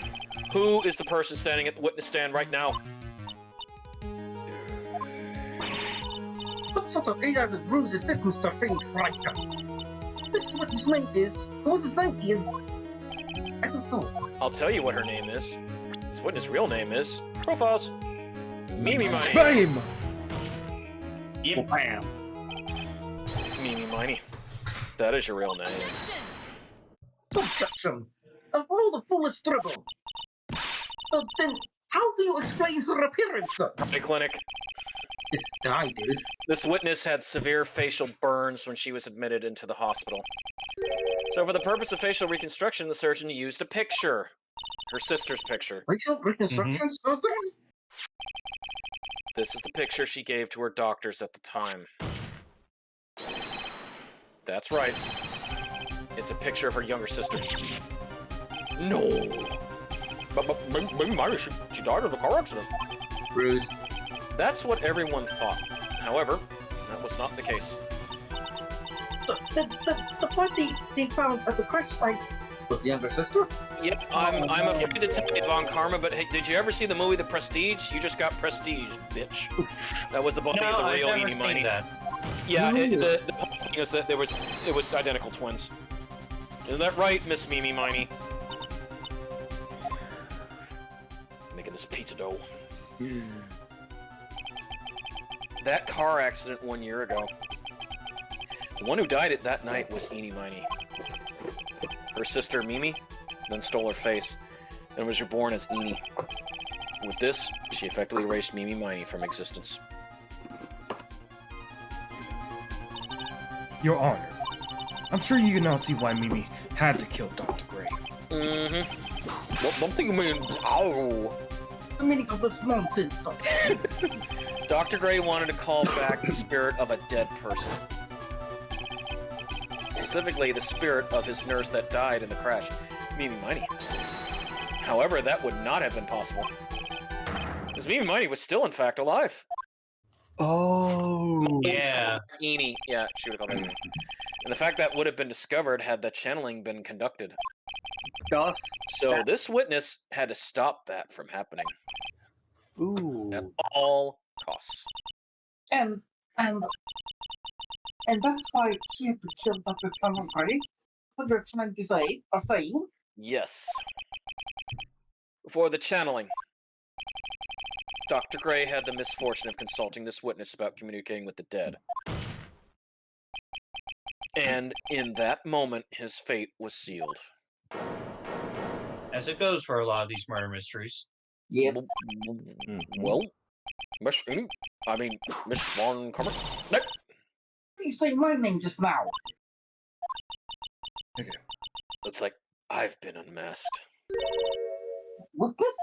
[SPEAKER 3] Who is the person standing at the witness stand right now?
[SPEAKER 5] What sort of 800 rules is this, Mr. Phoenix Writer? This is what his name is. What his name is? I don't know.
[SPEAKER 3] I'll tell you what her name is. This witness' real name is Profiles. Mimi Miney.
[SPEAKER 2] Bam!
[SPEAKER 7] Yep.
[SPEAKER 4] Bam.
[SPEAKER 3] Mimi Miney. That is your real name.
[SPEAKER 5] Objection! Of all the foolish dribble! So then, how do you explain her appearance?
[SPEAKER 3] Hey, clinic.
[SPEAKER 5] This guy, dude.
[SPEAKER 3] This witness had severe facial burns when she was admitted into the hospital. So for the purpose of facial reconstruction, the surgeon used a picture. Her sister's picture.
[SPEAKER 5] Facial reconstruction surgery?
[SPEAKER 3] This is the picture she gave to her doctors at the time. That's right. It's a picture of her younger sister. No! But Mimi Miney, she died in a car accident.
[SPEAKER 5] Bruce.
[SPEAKER 3] That's what everyone thought. However, that was not the case.
[SPEAKER 5] The body they found at the crash site was the younger sister?
[SPEAKER 3] Yep, I'm afraid to tell you, Von Karma, but hey, did you ever see the movie The Prestige? You just got Prestige, bitch. That was the body
[SPEAKER 7] No,
[SPEAKER 3] of the
[SPEAKER 7] I've
[SPEAKER 3] real
[SPEAKER 7] never
[SPEAKER 3] Mimi
[SPEAKER 7] seen
[SPEAKER 3] Miney.
[SPEAKER 7] that.
[SPEAKER 3] Yeah,
[SPEAKER 5] No.
[SPEAKER 3] the whole thing is that it was identical twins. Isn't that right, Miss Mimi Miney? Making this pizza dough. That car accident 1 year ago. The one who died at that night was Mimi Miney. Her sister Mimi then stole her face and was reborn as Eenie. With this, she effectively erased Mimi Miney from existence.
[SPEAKER 2] Your Honor, I'm sure you can now see why Mimi had to kill Dr. Gray.
[SPEAKER 3] Mm-hmm. What do you mean? Ow.
[SPEAKER 5] The meaning of this nonsense.
[SPEAKER 3] Dr. Gray wanted to call back the spirit of a dead person. Specifically, the spirit of his nurse that died in the crash, Mimi Miney. However, that would not have been possible, because Mimi Miney was still, in fact, alive.
[SPEAKER 4] Oh.
[SPEAKER 7] Yeah.
[SPEAKER 3] Eenie. Yeah, she would have called her Eenie. And the fact that would have been discovered had the channeling been conducted.
[SPEAKER 4] Gosh.
[SPEAKER 3] So this witness had to stop that from happening
[SPEAKER 4] Ooh.
[SPEAKER 3] at all costs.
[SPEAKER 5] And that's why she had to kill Dr. Cameron Gray? What you're trying to say, or saying?
[SPEAKER 3] Yes. For the channeling, Dr. Gray had the misfortune of consulting this witness about communicating with the dead. And in that moment, his fate was sealed.
[SPEAKER 7] As it goes for a lot of these murder mysteries.
[SPEAKER 5] Yep.
[SPEAKER 3] Well, Miss Von Karma? No.
[SPEAKER 5] You say my name just now.
[SPEAKER 2] Okay.
[SPEAKER 3] Looks like I've been unmasked.
[SPEAKER 5] Witness?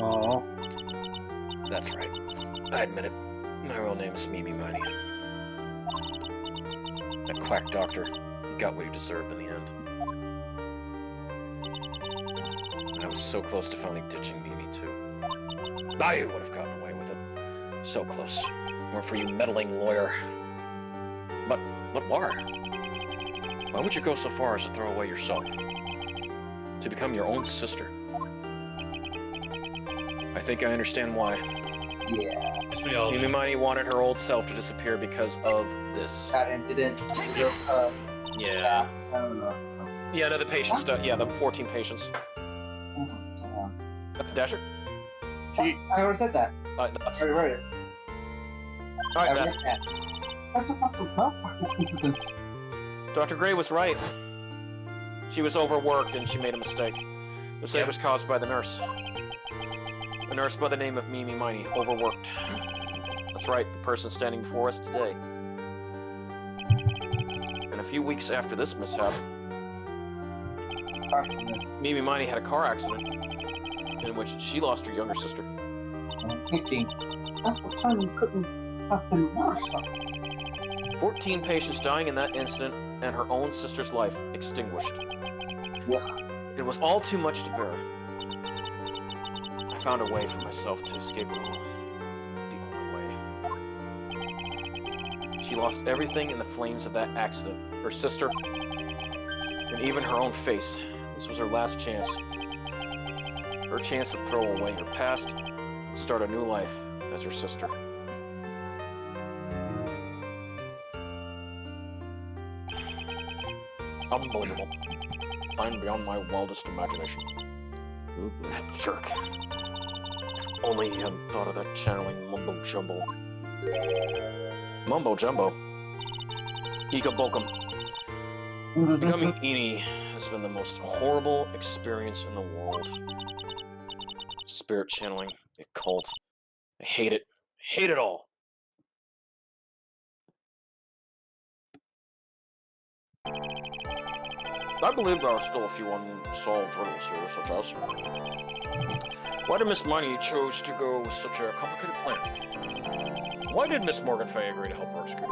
[SPEAKER 4] Oh.
[SPEAKER 3] That's right. I admit it. My real name is Mimi Miney. That quack doctor, he got what he deserved in the end. And I was so close to finally ditching Mimi, too. I would have gotten away with it. So close. More for you meddling lawyer. But why? Why would you go so far as to throw away yourself? To become your own sister? I think I understand why.
[SPEAKER 5] Yeah.
[SPEAKER 7] As we all
[SPEAKER 3] Mimi
[SPEAKER 7] do.
[SPEAKER 3] Miney wanted her old self to disappear because of this.
[SPEAKER 5] That incident.
[SPEAKER 3] Yeah.
[SPEAKER 5] I don't know.
[SPEAKER 3] Yeah, no, the patients. Yeah, the 14 patients. Dasher?
[SPEAKER 5] I already said that.
[SPEAKER 3] That's...
[SPEAKER 5] I already wrote it.
[SPEAKER 3] Alright,
[SPEAKER 5] I
[SPEAKER 3] Bass.
[SPEAKER 5] read that. That's about the malpractice incident.
[SPEAKER 3] Dr. Gray was right. She was overworked and she made a mistake. The mistake was caused by the nurse. A nurse by the name of Mimi Miney, overworked. That's right, the person standing before us today. And a few weeks after this mishap, Mimi Miney had a car accident in which she lost her younger sister.
[SPEAKER 5] 15. That's the time it couldn't have been worse.
[SPEAKER 3] 14 patients dying in that incident, and her own sister's life extinguished.
[SPEAKER 5] Yeah.
[SPEAKER 3] It was all too much to bear. I found a way for myself to escape it all. The only way. She lost everything in the flames of that accident. Her sister, and even her own face. This was her last chance. Her chance to throw away her past and start a new life as her sister. Unbelievable. Fine beyond my wildest imagination.
[SPEAKER 10] Oh boy.
[SPEAKER 3] That jerk. If only he hadn't thought of that channeling mumbo-jumbo. Mumbo-jumbo? Ika Bokum. Becoming Eni has been the most horrible experience in the world. Spirit channeling, the cult. I hate it. I hate it all. I believe there are still a few unsolved riddles here, such as why did Miss Miney chose to go with such a complicated plan? Why did Miss Morgan Fay agree to help her escape?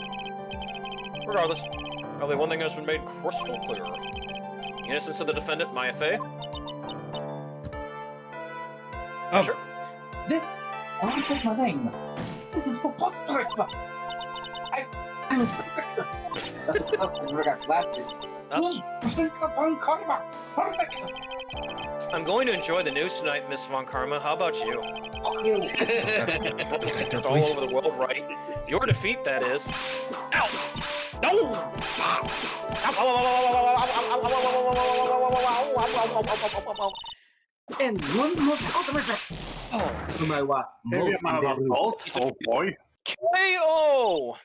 [SPEAKER 3] Regardless, only one thing has been made crystal clear. The innocence of the defendant, Maya Fay.
[SPEAKER 2] Oh.
[SPEAKER 3] Sure.
[SPEAKER 5] This, I want to take my name. This is preposterous. I'm that's what else I never got blasted. Me, since upon karma. Perfect.
[SPEAKER 3] I'm going to enjoy the news tonight, Miss Von Karma. How about you?
[SPEAKER 5] Fuck you.
[SPEAKER 3] It's all over the world, right? Your defeat, that is. Ow! No!
[SPEAKER 5] And one more ultimate. Oh, no matter what.
[SPEAKER 4] Maybe I'm out of fault. Oh boy.
[SPEAKER 3] KO!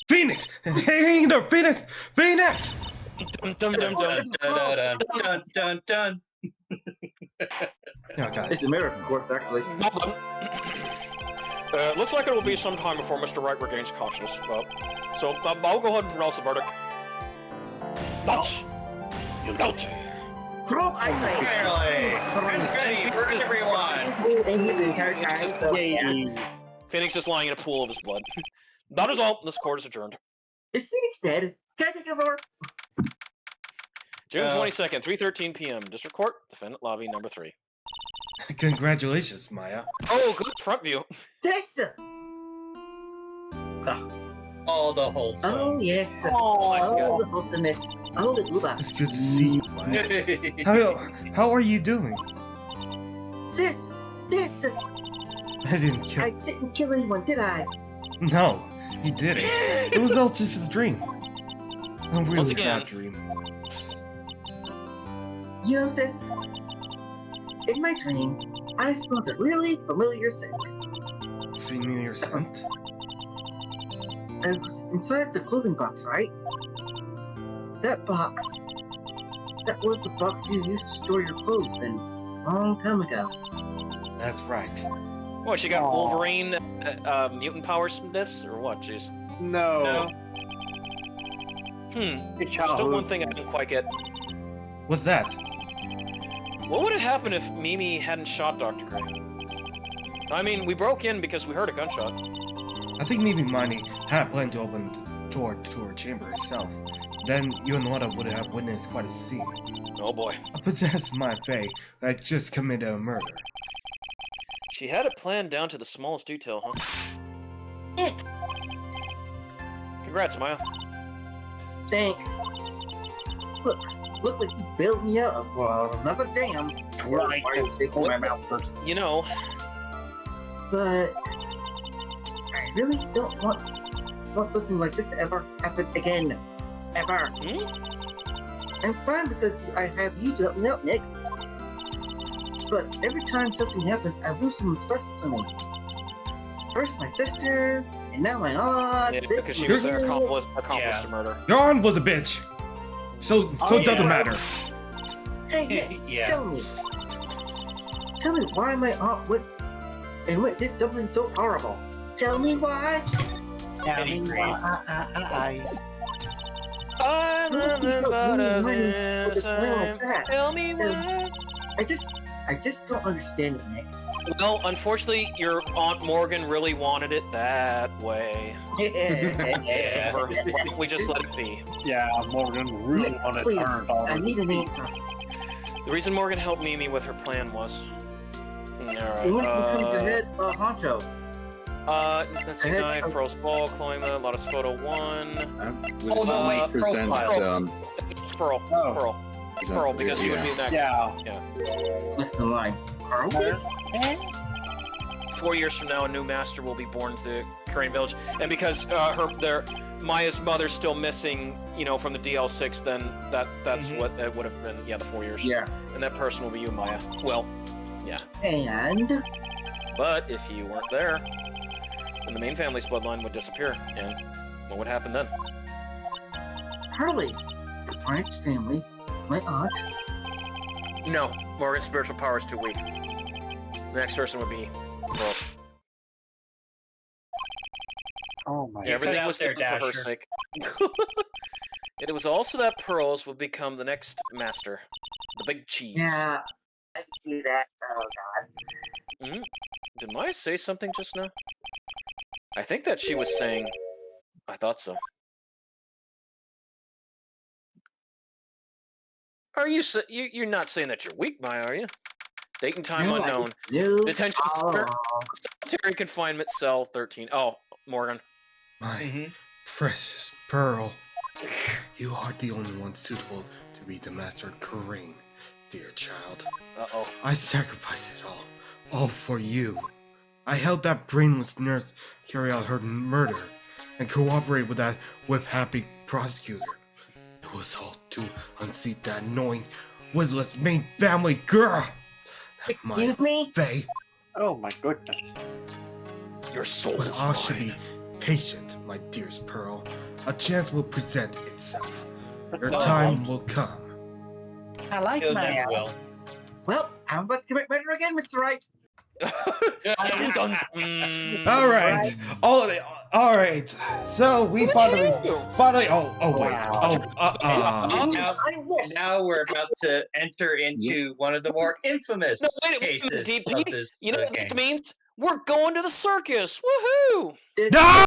[SPEAKER 2] Phoenix! Hey there, Phoenix! Phoenix!
[SPEAKER 3] Dum dum dum dum.
[SPEAKER 7] Dun, dun, dun, dun.
[SPEAKER 2] Oh, God.
[SPEAKER 5] It's a mirror, of course, actually.
[SPEAKER 3] Looks like it will be some time before Mr. Wright regains consciousness. So I'll go ahead and pronounce the verdict. Not guilty.
[SPEAKER 5] Throw, I say.
[SPEAKER 7] Finally! Confetti for everyone!
[SPEAKER 5] The entire time.
[SPEAKER 4] Yay.
[SPEAKER 3] Phoenix is lying in a pool of his blood. That is all. This court is adjourned.
[SPEAKER 5] Is Phoenix dead? Can I take over?
[SPEAKER 3] June 22nd, 3:13 p.m. District Court, Defendant Lobby number 3.
[SPEAKER 2] Congratulations, Maya.
[SPEAKER 3] Oh, good front view.
[SPEAKER 5] Thanks.
[SPEAKER 7] All the wholesome.
[SPEAKER 5] Oh, yes.
[SPEAKER 3] Oh, my
[SPEAKER 5] Oh,
[SPEAKER 3] God.
[SPEAKER 5] the wholesomeness. Oh, the gooba.
[SPEAKER 2] It's good to see you, Maya. How are you doing?
[SPEAKER 5] Sis, sis,
[SPEAKER 2] I didn't kill.
[SPEAKER 5] I didn't kill anyone, did I?
[SPEAKER 2] No, you didn't. It was all just a dream. A really
[SPEAKER 3] Once again.
[SPEAKER 2] bad dream.
[SPEAKER 5] You know, sis, in my dream, I smelled a really familiar scent.
[SPEAKER 2] Familiar scent?
[SPEAKER 5] I was inside the clothing box, right? That box. That was the box you used to store your clothes in a long time ago.
[SPEAKER 2] That's right.
[SPEAKER 3] What, she got Wolverine mutant power sniffs, or what? Jeez.
[SPEAKER 4] No. Good
[SPEAKER 3] Still one thing I didn't quite get.
[SPEAKER 2] What's that?
[SPEAKER 3] What would have happened if Mimi hadn't shot Dr. Gray? I mean, we broke in because we heard a gunshot.
[SPEAKER 2] I think maybe Miney had planned to open the door to her chamber herself. Then you and Lana would have witnessed quite a scene.
[SPEAKER 3] Oh boy.
[SPEAKER 2] A possessed Maya Fey that just committed a murder.
[SPEAKER 3] She had it planned down to the smallest detail, huh?
[SPEAKER 5] Ick.
[SPEAKER 3] Congrats, Maya.
[SPEAKER 5] Thanks. Look, looks like you bailed me out for another dam.
[SPEAKER 4] Right.
[SPEAKER 5] My mouth.
[SPEAKER 3] You know,
[SPEAKER 5] But I really don't want something like this to ever happen again. Ever. I'm fine because I have you to help me out, Nick. But every time something happens, I lose someone special to me. First my sister, and now my aunt.
[SPEAKER 3] yeah, because she was an accomplice to murder.
[SPEAKER 2] Your aunt was a bitch. So it doesn't matter.
[SPEAKER 5] Hey, Nick,
[SPEAKER 7] Yeah.
[SPEAKER 5] tell me why my aunt went and did something so horrible. Tell me why.
[SPEAKER 6] Tell me why.
[SPEAKER 3] I'm running out of this. Tell me why.
[SPEAKER 5] I just don't understand it, Nick.
[SPEAKER 3] Well, unfortunately, your Aunt Morgan really wanted it that way. It's over. We just let it be.
[SPEAKER 4] Yeah, Morgan really
[SPEAKER 5] Nick,
[SPEAKER 4] wanted
[SPEAKER 5] please,
[SPEAKER 4] her daughter.
[SPEAKER 5] I need an answer.
[SPEAKER 3] The reason Morgan helped Mimi with her plan was. Alright,
[SPEAKER 5] Who becomes the head honcho?
[SPEAKER 3] let's see, knife, Pearl's ball, climber, Lotus photo 1.
[SPEAKER 10] Would
[SPEAKER 3] no,
[SPEAKER 10] present,
[SPEAKER 3] It's Pearl.
[SPEAKER 4] Oh.
[SPEAKER 3] Pearl. Pearl, because she would be next.
[SPEAKER 4] Yeah.
[SPEAKER 5] That's the line. Pearl?
[SPEAKER 3] 4 years from now, a new master will be born to Korean Village, and because Maya's mother's still missing, from the DL6, then that's what it would have been. Yeah, the 4 years.
[SPEAKER 5] Yeah.
[SPEAKER 3] And that person will be you, Maya. Well, yeah.
[SPEAKER 5] And?
[SPEAKER 3] But if you weren't there, then the main family's bloodline would disappear, and what would happen then?
[SPEAKER 5] Hurley, the branch family, my aunt.
[SPEAKER 3] No, Morgan's spiritual power is too weak. The next person would be Pearls.
[SPEAKER 4] Oh my.
[SPEAKER 3] Yeah, everything was
[SPEAKER 7] there,
[SPEAKER 3] done for her
[SPEAKER 7] Dasher.
[SPEAKER 3] sake. And it was also that Pearls would become the next master, the big cheese.
[SPEAKER 5] Yeah, I can see that. Oh god.
[SPEAKER 3] Did Maya say something just now? I think that she was saying, I thought so. Are you you're not saying that you're weak, Maya, are you? Date and time unknown. Detention center, solitary confinement cell 13. Oh, Morgan.
[SPEAKER 2] My precious Pearl. You are the only one suitable to be the master of Korean, dear child.
[SPEAKER 3] Uh-oh.
[SPEAKER 2] I sacrificed it all for you. I helped that brainless nurse carry out her murder, and cooperate with that whip-happy prosecutor. It was all to unseat that annoying, witless main family girl.
[SPEAKER 5] Excuse me?
[SPEAKER 2] Faye.
[SPEAKER 4] Oh my goodness.
[SPEAKER 3] Your soul
[SPEAKER 2] But
[SPEAKER 3] is
[SPEAKER 2] all
[SPEAKER 3] mine.
[SPEAKER 2] should be patient, my dearest Pearl. A chance will present itself. Your time will come.
[SPEAKER 6] I like
[SPEAKER 7] It
[SPEAKER 6] my
[SPEAKER 7] never will.
[SPEAKER 5] Well, I'm about to commit murder again, Mr. Wright.
[SPEAKER 3] Dun, dun,
[SPEAKER 2] All right, all right. So we finally. Oh wait.
[SPEAKER 7] Now we're about to enter into one of the more infamous
[SPEAKER 3] No, wait,
[SPEAKER 7] cases
[SPEAKER 3] DP,
[SPEAKER 7] of this
[SPEAKER 3] you know what
[SPEAKER 7] game.
[SPEAKER 3] this means? We're going to the circus! Woohoo!
[SPEAKER 2] No!